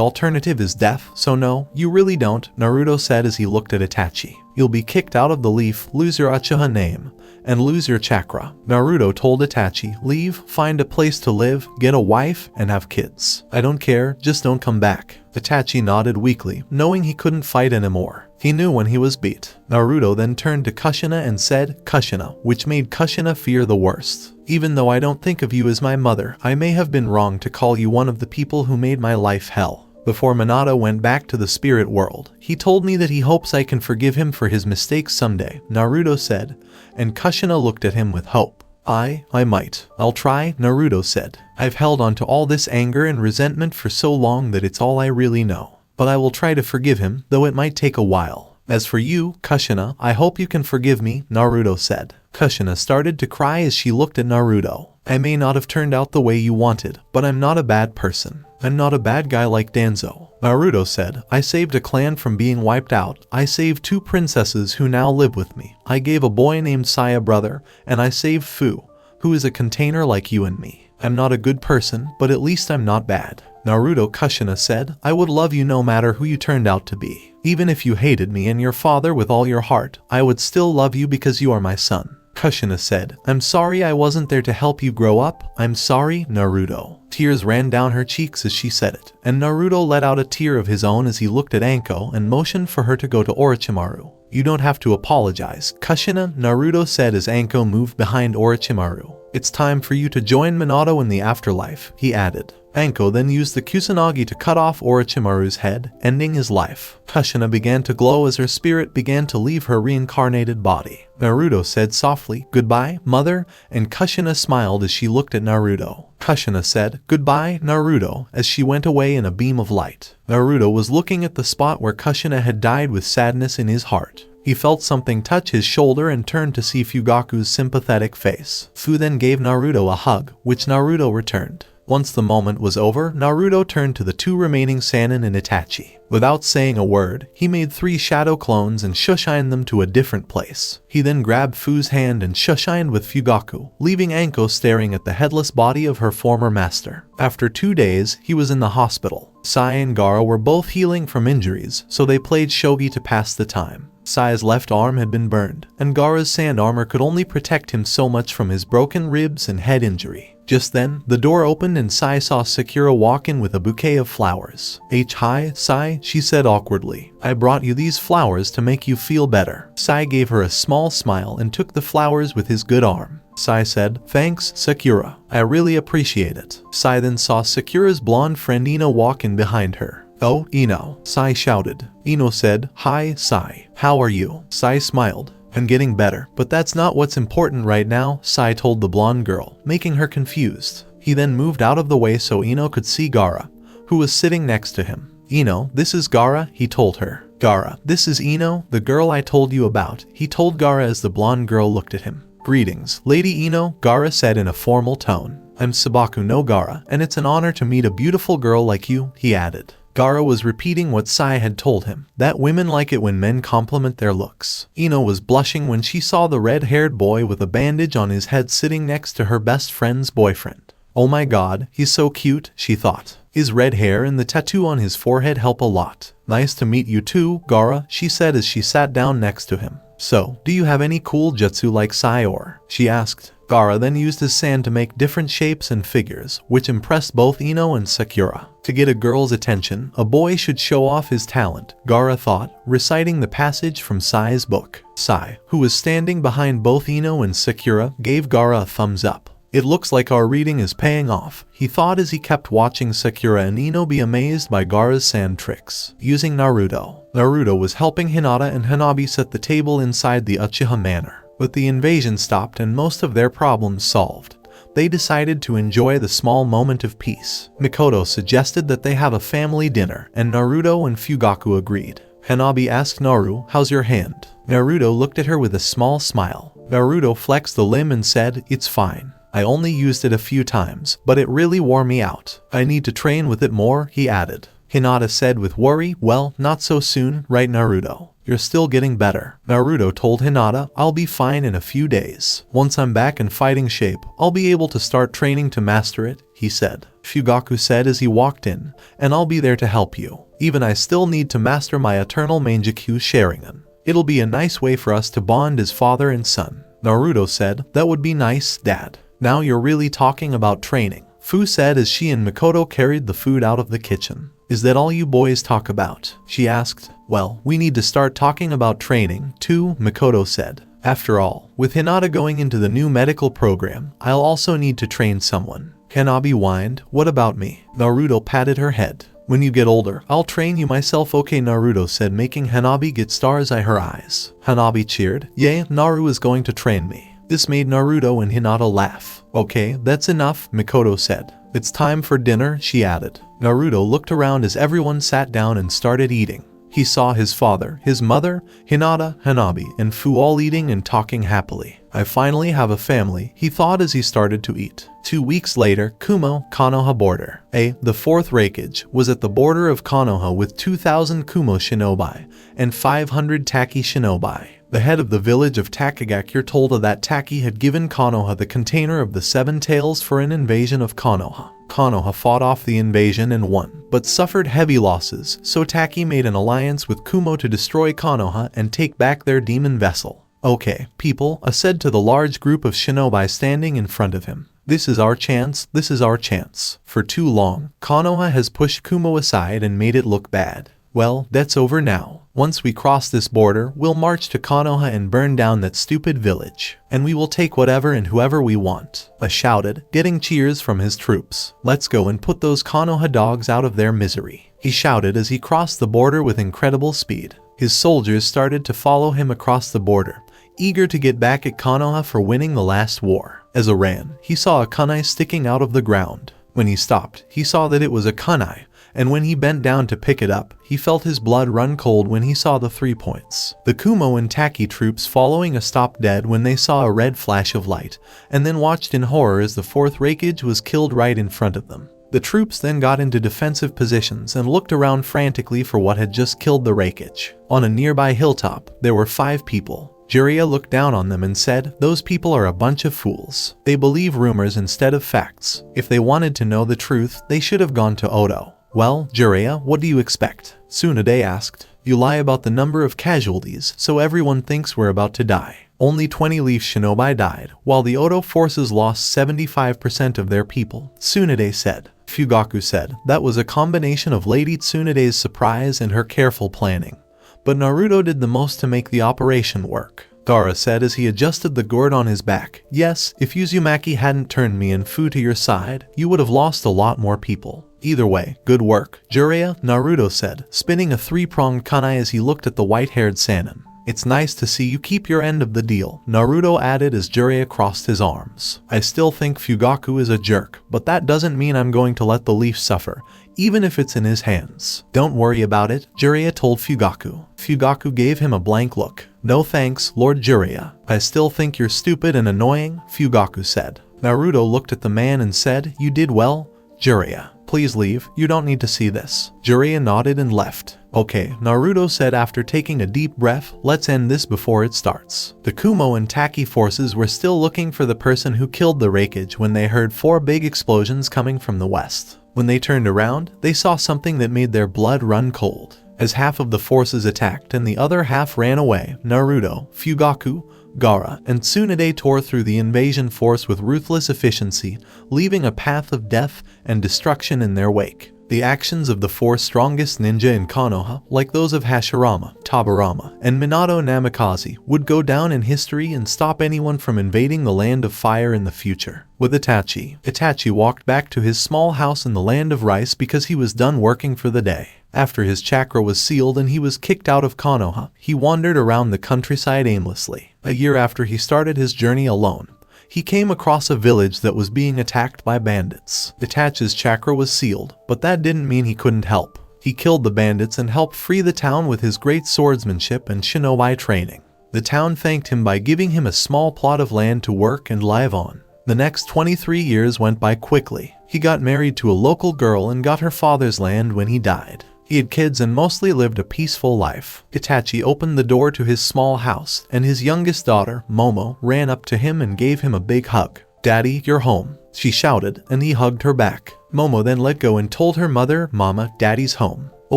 alternative is death, so no, you really don't," Naruto said as he looked at Itachi. "You'll be kicked out of the leaf, lose your Uchiha name, and lose your chakra." Naruto told Itachi, "Leave, find a place to live, get a wife, and have kids. I don't care, just don't come back." Itachi nodded weakly, knowing he couldn't fight anymore. He knew when he was beat. Naruto then turned to Kushina and said, "Kushina," which made Kushina fear the worst. "Even though I don't think of you as my mother, I may have been wrong to call you one of the people who made my life hell. Before Minato went back to the spirit world, he told me that he hopes I can forgive him for his mistakes someday, Naruto said, and Kushina looked at him with hope. I might. I'll try, Naruto said. I've held on to all this anger and resentment for so long that it's all I really know. But I will try to forgive him, though it might take a while. As for you, Kushina, I hope you can forgive me, Naruto said. Kushina started to cry as she looked at Naruto. I may not have turned out the way you wanted, but I'm not a bad person. I'm not a bad guy like Danzo. Naruto said, I saved a clan from being wiped out. I saved 2 princesses who now live with me. I gave a boy named Sai a brother, and I saved Fu, who is a container like you and me. I'm not a good person, but at least I'm not bad. Naruto Kushina said, I would love you no matter who you turned out to be. Even if you hated me and your father with all your heart, I would still love you because you are my son. Kushina said, I'm sorry I wasn't there to help you grow up. I'm sorry, Naruto. Tears ran down her cheeks as she said it, and Naruto let out a tear of his own as he looked at Anko and motioned for her to go to Orochimaru. You don't have to apologize, Kushina, Naruto said as Anko moved behind Orochimaru. It's time for you to join Minato in the afterlife, he added. Anko then used the Kusanagi to cut off Orochimaru's head, ending his life. Kushina began to glow as her spirit began to leave her reincarnated body. Naruto said softly, Goodbye, mother, and Kushina smiled as she looked at Naruto. Kushina said, Goodbye, Naruto, as she went away in a beam of light. Naruto was looking at the spot where Kushina had died with sadness in his heart. He felt something touch his shoulder and turned to see Fugaku's sympathetic face. Fu then gave Naruto a hug, which Naruto returned. Once the moment was over, Naruto turned to the 2 remaining Sannin and Itachi. Without saying a word, he made 3 shadow clones and shushined them to a different place. He then grabbed Fu's hand and shushined with Fugaku, leaving Anko staring at the headless body of her former master. After 2 days, he was in the hospital. Sai and Gaara were both healing from injuries, so they played shogi to pass the time. Sai's left arm had been burned, and Gaara's sand armor could only protect him so much from his broken ribs and head injury. Just then, the door opened and Sai saw Sakura walk in with a bouquet of flowers. Hi, Sai, she said awkwardly. I brought you these flowers to make you feel better. Sai gave her a small smile and took the flowers with his good arm. Sai said, Thanks, Sakura. I really appreciate it. Sai then saw Sakura's blonde friend Ino walk in behind her. Oh, Ino, Sai shouted. Ino said, Hi, Sai. How are you? Sai smiled. I'm getting better, but that's not what's important right now, Sai told the blonde girl, making her confused. He then moved out of the way so Ino could see Gaara, who was sitting next to him. Ino, this is Gaara, he told her. Gaara, this is Ino, the girl I told you about, he told Gaara as the blonde girl looked at him. Greetings, Lady Ino, Gaara said in a formal tone. I'm Sabaku no Gaara, and it's an honor to meet a beautiful girl like you, he added. Gaara was repeating what Sai had told him, that women like it when men compliment their looks. Ino was blushing when she saw the red-haired boy with a bandage on his head sitting next to her best friend's boyfriend. Oh my god, he's so cute, she thought. His red hair and the tattoo on his forehead help a lot. Nice to meet you too, Gaara, she said as she sat down next to him. So, do you have any cool jutsu like Sai or? She asked. Gaara then used his sand to make different shapes and figures, which impressed both Ino and Sakura. To get a girl's attention, a boy should show off his talent, Gaara thought, reciting the passage from Sai's book. Sai, who was standing behind both Ino and Sakura, gave Gaara a thumbs up. It looks like our reading is paying off, he thought as he kept watching Sakura and Ino be amazed by Gaara's sand tricks. Using Naruto. Naruto was helping Hinata and Hanabi set the table inside the Uchiha manor. But the invasion stopped and most of their problems solved. They decided to enjoy the small moment of peace. Mikoto suggested that they have a family dinner, and Naruto and Fugaku agreed. Hanabi asked Naru, how's your hand? Naruto looked at her with a small smile. Naruto flexed the limb and said, it's fine. I only used it a few times, but it really wore me out. I need to train with it more, he added. Hinata said with worry, well, not so soon, right Naruto? You're still getting better. Naruto told Hinata, I'll be fine in a few days. Once I'm back in fighting shape, I'll be able to start training to master it, he said. Fugaku said as he walked in, and I'll be there to help you. Even I still need to master my eternal Mangekyou Sharingan. It'll be a nice way for us to bond as father and son. Naruto said, that would be nice, Dad. Now you're really talking about training. Fu said as she and Mikoto carried the food out of the kitchen. Is that all you boys talk about? She asked. Well, we need to start talking about training, too, Mikoto said. After all, with Hinata going into the new medical program, I'll also need to train someone. Hanabi whined, what about me? Naruto patted her head. When you get older, I'll train you myself, okay, Naruto said, making Hanabi get stars in her eyes. Hanabi cheered. Yay, Naru is going to train me. This made Naruto and Hinata laugh. Okay, that's enough, Mikoto said. It's time for dinner, she added. Naruto looked around as everyone sat down and started eating. He saw his father, his mother, Hinata, Hanabi, and Fu all eating and talking happily. I finally have a family, he thought as he started to eat. 2 weeks later, Kumo, Konoha border. The fourth Raikage, was at the border of Konoha with 2,000 Kumo shinobi and 500 Taki shinobi. The head of the village of Takagakure told her that Taki had given Konoha the container of the 7 tails for an invasion of Konoha. Konoha fought off the invasion and won, but suffered heavy losses, so Taki made an alliance with Kumo to destroy Konoha and take back their demon vessel. Okay, people, said to the large group of shinobi standing in front of him. This is our chance, this is our chance. For too long, Konoha has pushed Kumo aside and made it look bad. Well, that's over now. Once we cross this border, we'll march to Konoha and burn down that stupid village. And we will take whatever and whoever we want. Shouted, getting cheers from his troops. Let's go and put those Konoha dogs out of their misery. He shouted as he crossed the border with incredible speed. His soldiers started to follow him across the border, eager to get back at Konoha for winning the last war. As he ran, he saw a kunai sticking out of the ground. When he stopped, he saw that it was a kunai, and when he bent down to pick it up, he felt his blood run cold when he saw the 3 points. The Kumo and Taki troops following stopped dead when they saw a red flash of light, and then watched in horror as the 4th Raikage was killed right in front of them. The troops then got into defensive positions and looked around frantically for what had just killed the Raikage. On a nearby hilltop, there were 5 people. Jiraiya looked down on them and said, "Those people are a bunch of fools. They believe rumors instead of facts. If they wanted to know the truth, they should have gone to Odo." Well, Jiraiya, what do you expect? Tsunade asked. You lie about the number of casualties, so everyone thinks we're about to die. Only 20 Leaf Shinobi died, while the Odo forces lost 75% of their people, Tsunade said. Fugaku said, that was a combination of Lady Tsunade's surprise and her careful planning. But Naruto did the most to make the operation work. Gaara said as he adjusted the gourd on his back. Yes, if Uzumaki hadn't turned me and Fu to your side, you would have lost a lot more people. Either way, good work, Jiraiya, Naruto said, spinning a 3-pronged kunai as he looked at the white-haired Sannin. It's nice to see you keep your end of the deal, Naruto added as Jiraiya crossed his arms. I still think Fugaku is a jerk, but that doesn't mean I'm going to let the leaf suffer, even if it's in his hands. Don't worry about it, Jiraiya told Fugaku. Fugaku gave him a blank look. No thanks, Lord Jiraiya. I still think you're stupid and annoying, Fugaku said. Naruto looked at the man and said, you did well, Jiraiya. Please leave, you don't need to see this. Jiraiya nodded and left. Okay, Naruto said after taking a deep breath, let's end this before it starts. The Kumo and Taki forces were still looking for the person who killed the Raikage when they heard 4 big explosions coming from the west. When they turned around, they saw something that made their blood run cold. As half of the forces attacked and the other half ran away, Naruto, Fugaku, Gaara, and Tsunade tore through the invasion force with ruthless efficiency, leaving a path of death and destruction in their wake. The actions of the 4 strongest ninja in Konoha, like those of Hashirama, Tobirama, and Minato Namikaze, would go down in history and stop anyone from invading the Land of Fire in the future. With Itachi walked back to his small house in the Land of Rice because he was done working for the day. After his chakra was sealed and he was kicked out of Konoha, he wandered around the countryside aimlessly. A year after he started his journey alone, he came across a village that was being attacked by bandits. Itachi's chakra was sealed, but that didn't mean he couldn't help. He killed the bandits and helped free the town with his great swordsmanship and shinobi training. The town thanked him by giving him a small plot of land to work and live on. The next 23 years went by quickly. He got married to a local girl and got her father's land when he died. He had kids and mostly lived a peaceful life. Itachi opened the door to his small house, and his youngest daughter, Momo, ran up to him and gave him a big hug. Daddy, you're home, she shouted, and he hugged her back. Momo then let go and told her mother, Mama, Daddy's home. A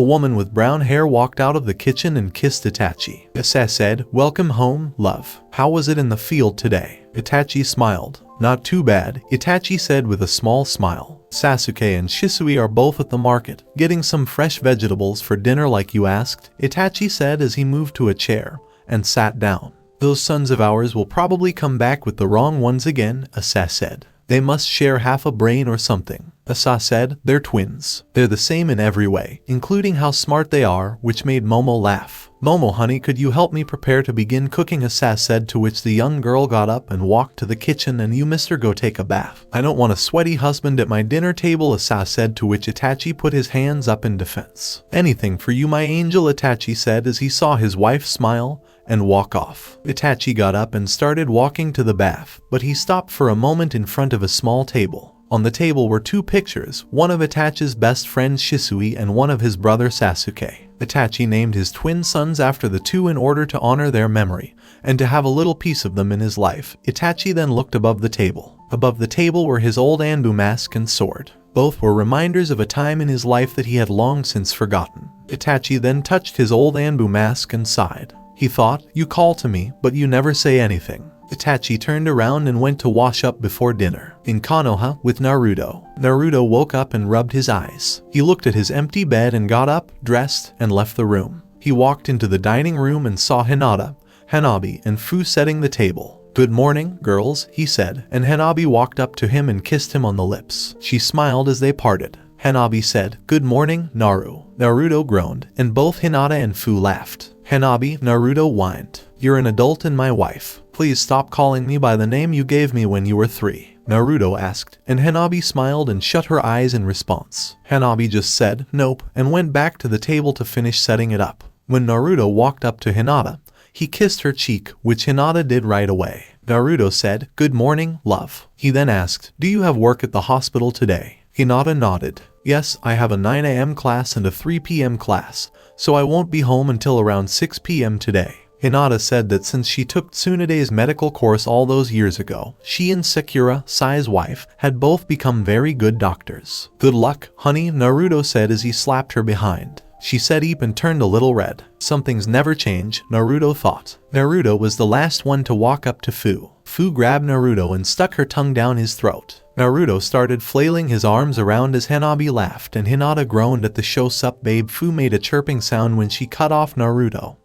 woman with brown hair walked out of the kitchen and kissed Itachi. Issa said, welcome home, love. How was it in the field today? Itachi smiled. Not too bad, Itachi said with a small smile. Sasuke and Shisui are both at the market, getting some fresh vegetables for dinner like you asked, Itachi said as he moved to a chair and sat down. Those sons of ours will probably come back with the wrong ones again, Issa said. They must share half a brain or something. Asa said, they're twins. They're the same in every way, including how smart they are, which made Momo laugh. Momo honey, could you help me prepare to begin cooking? Asa said, to which the young girl got up and walked to the kitchen. And you mister, go take a bath. I don't want a sweaty husband at my dinner table, Asa said, to which Itachi put his hands up in defense. Anything for you, my angel, Itachi said as he saw his wife smile and walk off. Itachi got up and started walking to the bath, but he stopped for a moment in front of a small table. On the table were two pictures, one of Itachi's best friend Shisui and one of his brother Sasuke. Itachi named his twin sons after the two in order to honor their memory, and to have a little piece of them in his life. Itachi then looked above the table. Above the table were his old Anbu mask and sword. Both were reminders of a time in his life that he had long since forgotten. Itachi then touched his old Anbu mask and sighed. He thought, you call to me, but you never say anything. Itachi turned around and went to wash up before dinner. In Konoha with Naruto. Naruto woke up and rubbed his eyes. He looked at his empty bed and got up, dressed, and left the room. He walked into the dining room and saw Hinata, Hanabi, and Fu setting the table. Good morning, girls, he said, and Hanabi walked up to him and kissed him on the lips. She smiled as they parted. Hanabi said, good morning, Naru. Naruto groaned, and both Hinata and Fu laughed. Hanabi, Naruto whined. You're an adult and my wife. Please stop calling me by the name you gave me when you were 3. Naruto asked, and Hanabi smiled and shut her eyes in response. Hanabi just said, nope, and went back to the table to finish setting it up. When Naruto walked up to Hinata, he kissed her cheek, which Hinata did right away. Naruto said, good morning, love. He then asked, do you have work at the hospital today? Hinata nodded. Yes, I have a 9 a.m. class and a 3 p.m. class, so I won't be home until around 6 p.m. today. Hinata said that since she took Tsunade's medical course all those years ago, she and Sakura, Sai's wife, had both become very good doctors. Good luck, honey, Naruto said as he slapped her behind. She said eep and turned a little red. Some things never change, Naruto thought. Naruto was the last one to walk up to Fu. Fu grabbed Naruto and stuck her tongue down his throat. Naruto started flailing his arms around as Hanabi laughed and Hinata groaned at the show sup babe. Fu made a chirping sound when she cut off Naruto,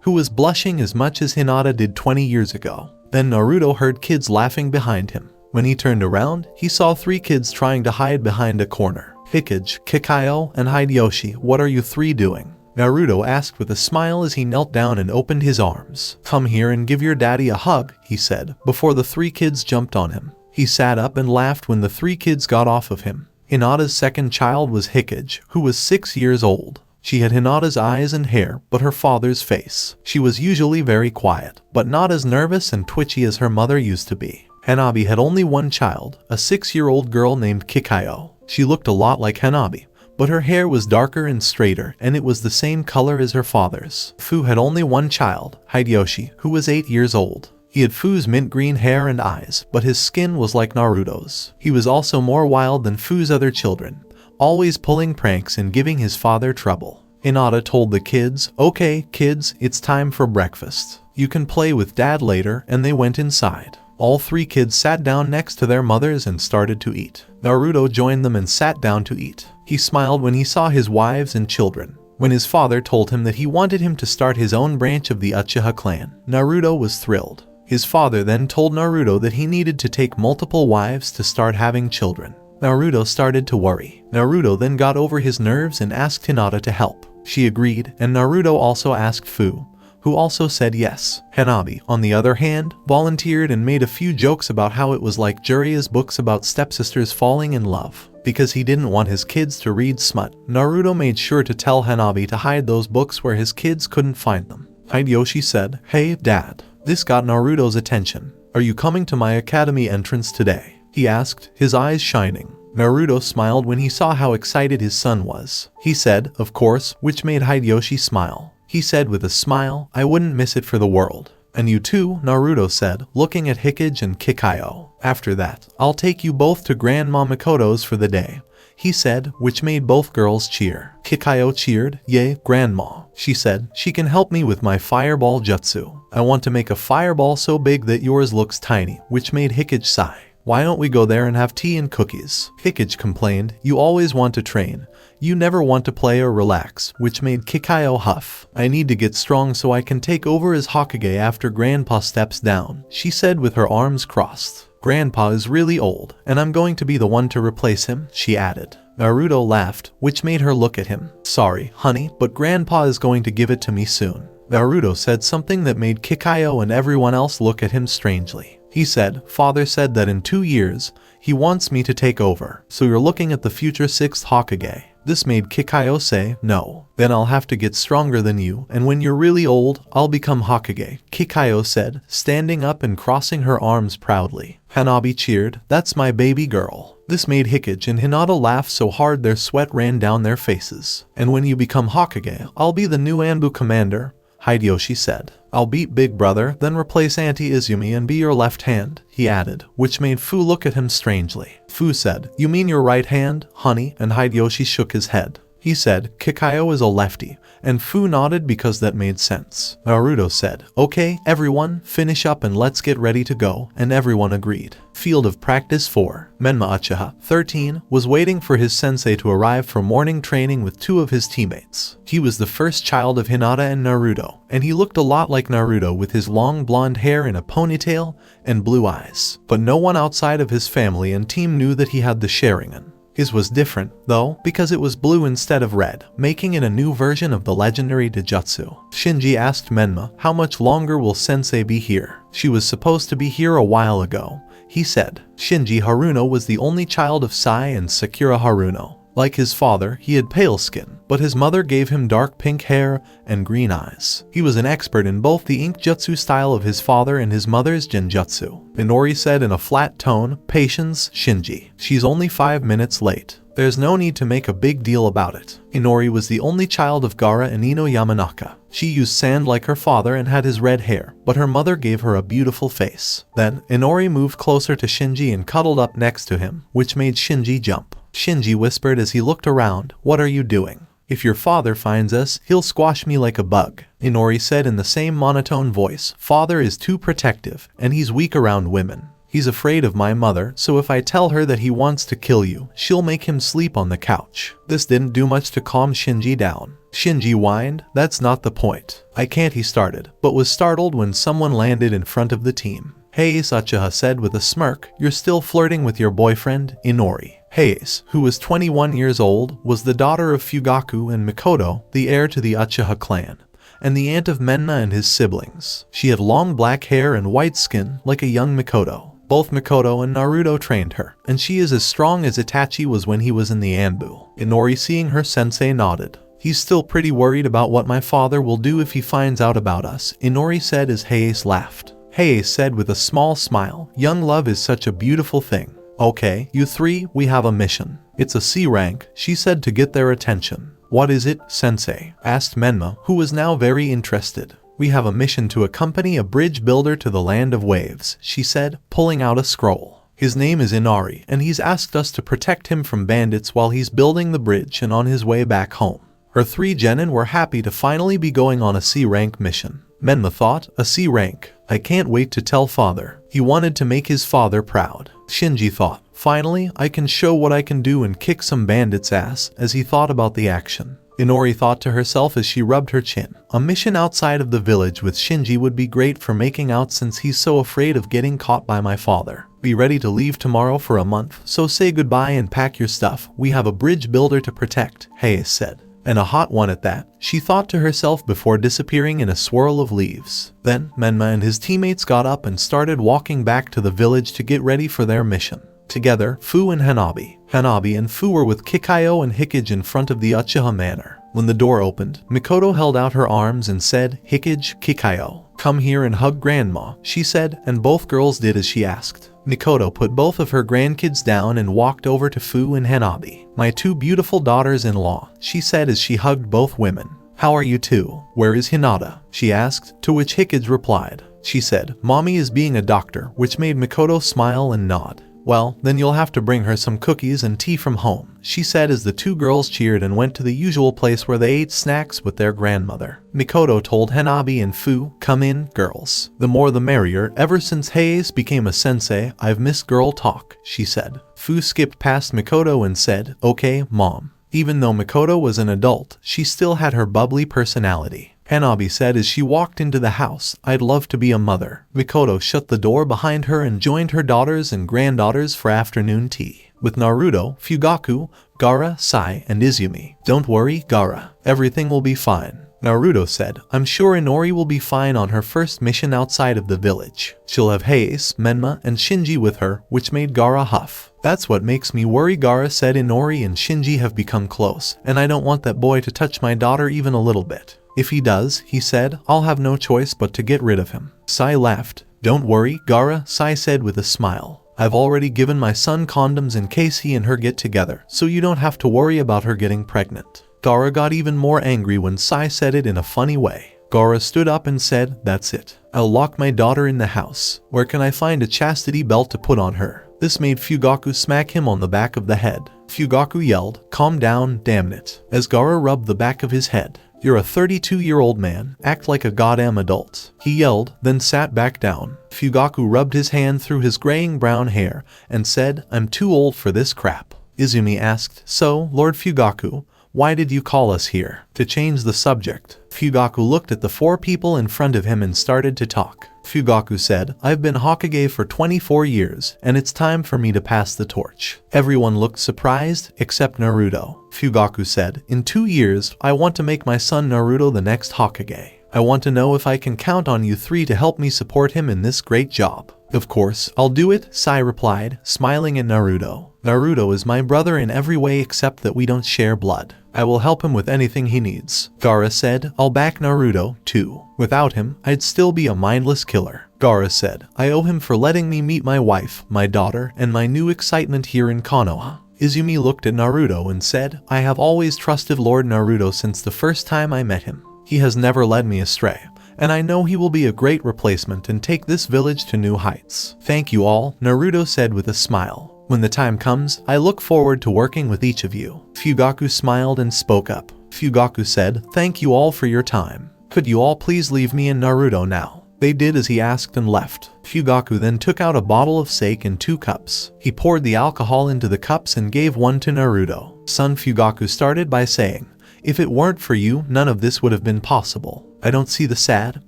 who was blushing as much as Hinata did 20 years ago. Then Naruto heard kids laughing behind him. When he turned around, he saw 3 kids trying to hide behind a corner. Hikage, Kikayo, and Hideyoshi, what are you 3 doing? Naruto asked with a smile as he knelt down and opened his arms. Come here and give your daddy a hug, he said, before the 3 kids jumped on him. He sat up and laughed when the 3 kids got off of him. Hinata's second child was Hikage, who was 6 years old. She had Hinata's eyes and hair, but her father's face. She was usually very quiet, but not as nervous and twitchy as her mother used to be. Hanabi had only one child, a 6-year-old girl named Kikayo. She looked a lot like Hanabi, but her hair was darker and straighter and it was the same color as her father's. Fu had only one child, Hideyoshi, who was 8 years old. He had Fu's mint green hair and eyes, but his skin was like Naruto's. He was also more wild than Fu's other children, always pulling pranks and giving his father trouble. Hinata told the kids, okay, kids, it's time for breakfast. You can play with dad later, and they went inside. All 3 kids sat down next to their mothers and started to eat. Naruto joined them and sat down to eat. He smiled when he saw his wives and children. When his father told him that he wanted him to start his own branch of the Uchiha clan, Naruto was thrilled. His father then told Naruto that he needed to take multiple wives to start having children. Naruto started to worry. Naruto then got over his nerves and asked Hinata to help. She agreed, and Naruto also asked Fu, who also said yes. Hanabi, on the other hand, volunteered and made a few jokes about how it was like Jiraiya's books about stepsisters falling in love. Because he didn't want his kids to read smut, Naruto made sure to tell Hanabi to hide those books where his kids couldn't find them. Hideyoshi said, hey, Dad. This got Naruto's attention. Are you coming to my academy entrance today? He asked, his eyes shining. Naruto smiled when he saw how excited his son was. He said, of course, which made Hideyoshi smile. He said with a smile, I wouldn't miss it for the world. And you too, Naruto said, looking at Hikage and Kikayo. After that, I'll take you both to Grandma Mikoto's for the day, he said, which made both girls cheer. Kikayo cheered, yay, Grandma. She said, she can help me with my fireball jutsu. I want to make a fireball so big that yours looks tiny, which made Hikage sigh. Why don't we go there and have tea and cookies? Hikage complained, you always want to train. You never want to play or relax, which made Kikayo huff. I need to get strong so I can take over as Hokage after Grandpa steps down, she said with her arms crossed. Grandpa is really old, and I'm going to be the one to replace him, she added. Naruto laughed, which made her look at him. Sorry, honey, but Grandpa is going to give it to me soon. Naruto said something that made Kikayo and everyone else look at him strangely. He said, Father said that in 2 years, he wants me to take over, so you're looking at the future 6th Hokage. This made Kikayo say, no. Then I'll have to get stronger than you, and when you're really old, I'll become Hokage, Kikayo said, standing up and crossing her arms proudly. Hanabi cheered, that's my baby girl. This made Hikage and Hinata laugh so hard their sweat ran down their faces. And when you become Hokage, I'll be the new Anbu commander, Hideyoshi said. I'll beat Big Brother, then replace Auntie Izumi and be your left hand, he added, which made Fu look at him strangely. Fu said, you mean your right hand, honey? And Hideyoshi shook his head. He said, Kikayo is a lefty, and Fu nodded because that made sense. Naruto said, okay, everyone, finish up and let's get ready to go, and everyone agreed. Field of Practice 4. Menma Uchiha, 13, was waiting for his sensei to arrive for morning training with 2 of his teammates. He was the first child of Hinata and Naruto, and he looked a lot like Naruto with his long blonde hair in a ponytail and blue eyes. But no one outside of his family and team knew that he had the Sharingan. His was different, though, because it was blue instead of red, making it a new version of the legendary Dijutsu. Shinji asked Menma, how much longer will Sensei be here? She was supposed to be here a while ago, he said. Shinji Haruno was the only child of Sai and Sakura Haruno. Like his father, he had pale skin, but his mother gave him dark pink hair and green eyes. He was an expert in both the ink jutsu style of his father and his mother's genjutsu. Inori said in a flat tone, patience, Shinji. She's only 5 minutes late. There's no need to make a big deal about it. Inori was the only child of Gaara and Ino Yamanaka. She used sand like her father and had his red hair, but her mother gave her a beautiful face. Then, Inori moved closer to Shinji and cuddled up next to him, which made Shinji jump. Shinji whispered as he looked around, what are you doing? If your father finds us, he'll squash me like a bug. Inori said in the same monotone voice, father is too protective, and he's weak around women. He's afraid of my mother, so if I tell her that he wants to kill you, she'll make him sleep on the couch. This didn't do much to calm Shinji down. Shinji whined, that's not the point. I can't, he started, but was startled when someone landed in front of the team. Hayes, Uchiha said with a smirk, you're still flirting with your boyfriend, Inori. Hayes, who was 21 years old, was the daughter of Fugaku and Mikoto, the heir to the Uchiha clan, and the aunt of Menma and his siblings. She had long black hair and white skin like a young Mikoto. Both Mikoto and Naruto trained her, and she is as strong as Itachi was when he was in the Anbu. Inori, seeing her sensei, nodded. He's still pretty worried about what my father will do if he finds out about us, Inori said as Hayes laughed. Hayes said with a small smile, young love is such a beautiful thing. Okay, you 3, we have a mission. It's a C rank, she said to get their attention. What is it, sensei? Asked Menma, who was now very interested. We have a mission to accompany a bridge builder to the land of waves, she said, pulling out a scroll. His name is Inari, and he's asked us to protect him from bandits while he's building the bridge and on his way back home. Her 3 genin were happy to finally be going on a C rank mission. Menma thought, a C rank. I can't wait to tell father. He wanted to make his father proud. Shinji thought, finally, I can show what I can do and kick some bandits' ass, as he thought about the action. Inori thought to herself as she rubbed her chin. A mission outside of the village with Shinji would be great for making out since he's so afraid of getting caught by my father. Be ready to leave tomorrow for a month, so say goodbye and pack your stuff. We have a bridge builder to protect, Hayes said. And a hot one at that, she thought to herself before disappearing in a swirl of leaves. Then, Menma and his teammates got up and started walking back to the village to get ready for their mission. Together, Fu and Hanabi and Fu were with Kikayo and Hikage in front of the Uchiha manor. When the door opened, Mikoto held out her arms and said, Hikage, Kikayo, come here and hug grandma, she said, and both girls did as she asked. Mikoto put both of her grandkids down and walked over to Fu and Hanabi. My 2 beautiful daughters-in-law, she said as she hugged both women. How are you 2? Where is Hinata? She asked, to which Hikage replied. She said, Mommy is being a doctor, which made Mikoto smile and nod. Well, then you'll have to bring her some cookies and tea from home, she said as the 2 girls cheered and went to the usual place where they ate snacks with their grandmother. Mikoto told Hanabi and Fu, come in, girls. The more the merrier, ever since Hayes became a sensei, I've missed girl talk, she said. Fu skipped past Mikoto and said, okay, mom. Even though Mikoto was an adult, she still had her bubbly personality. Hanabi said as she walked into the house. I'd love to be a mother. Mikoto shut the door behind her and joined her daughters and granddaughters for afternoon tea. With Naruto, Fugaku, Gaara, Sai, and Izumi. Don't worry, Gaara. Everything will be fine. Naruto said, I'm sure Inori will be fine on her first mission outside of the village. She'll have Hayase, Menma, and Shinji with her, which made Gaara huff. That's what makes me worry, Gaara said. Inori and Shinji have become close, and I don't want that boy to touch my daughter even a little bit. If he does, he said, I'll have no choice but to get rid of him. Sai laughed. Don't worry, Gaara, Sai said with a smile. I've already given my son condoms in case he and her get together, so you don't have to worry about her getting pregnant. Gaara got even more angry when Sai said it in a funny way. Gaara stood up and said, that's it. I'll lock my daughter in the house. Where can I find a chastity belt to put on her? This made Fugaku smack him on the back of the head. Fugaku yelled, calm down, damn it, as Gaara rubbed the back of his head. You're a 32-year-old man, act like a goddamn adult. He yelled, then sat back down. Fugaku rubbed his hand through his graying brown hair and said, I'm too old for this crap. Izumi asked, so, Lord Fugaku, why did you call us here? To change the subject. Fugaku looked at the four people in front of him and started to talk. Fugaku said, I've been Hokage for 24 years, and it's time for me to pass the torch. Everyone looked surprised, except Naruto. Fugaku said, in 2 years, I want to make my son Naruto the next Hokage. I want to know if I can count on you three to help me support him in this great job. Of course, I'll do it, Sai replied, smiling at Naruto. Naruto is my brother in every way except that we don't share blood. I will help him with anything he needs. Gaara said, I'll back Naruto, too. Without him, I'd still be a mindless killer. Gaara said, I owe him for letting me meet my wife, my daughter, and my new excitement here in Konoha. Izumi looked at Naruto and said, I have always trusted Lord Naruto since the first time I met him. He has never led me astray, and I know he will be a great replacement and take this village to new heights. Thank you all, Naruto said with a smile. When the time comes, I look forward to working with each of you. Fugaku smiled and spoke up. Fugaku said, thank you all for your time. Could you all please leave me and Naruto now? They did as he asked and left. Fugaku then took out a bottle of sake and 2 cups. He poured the alcohol into the cups and gave one to Naruto. Son Fugaku started by saying, if it weren't for you, none of this would have been possible. I don't see the sad,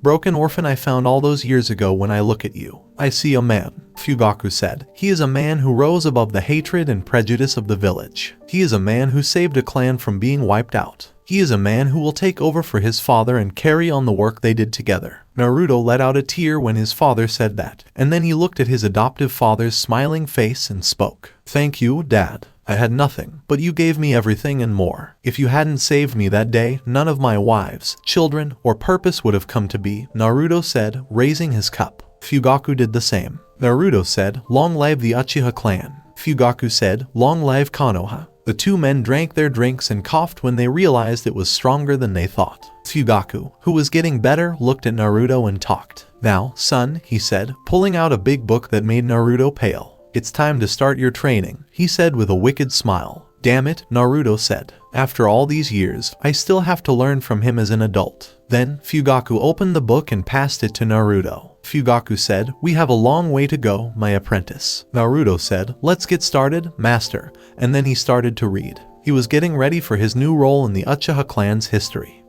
broken orphan I found all those years ago when I look at you. I see a man. Fugaku said, he is a man who rose above the hatred and prejudice of the village. He is a man who saved a clan from being wiped out. He is a man who will take over for his father and carry on the work they did together. Naruto let out a tear when his father said that, and then he looked at his adoptive father's smiling face and spoke. Thank you, Dad. I had nothing, but you gave me everything and more. If you hadn't saved me that day, none of my wives, children, or purpose would have come to be, Naruto said, raising his cup. Fugaku did the same. Naruto said, long live the Uchiha clan. Fugaku said, long live Konoha. The two men drank their drinks and coughed when they realized it was stronger than they thought. Fugaku, who was getting better, looked at Naruto and talked. Now, son, he said, pulling out a big book that made Naruto pale. It's time to start your training, he said with a wicked smile. Damn it, Naruto said. After all these years, I still have to learn from him as an adult. Then, Fugaku opened the book and passed it to Naruto. Fugaku said, we have a long way to go, my apprentice. Naruto said, let's get started, master, and then he started to read. He was getting ready for his new role in the Uchiha clan's history.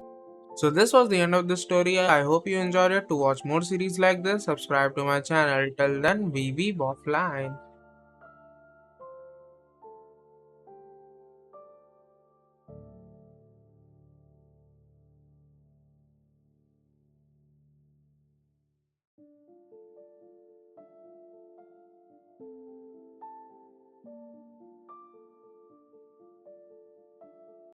So this was the end of the story. I hope you enjoyed it. To watch more series like this, subscribe to my channel. Till then, we Weeb offline.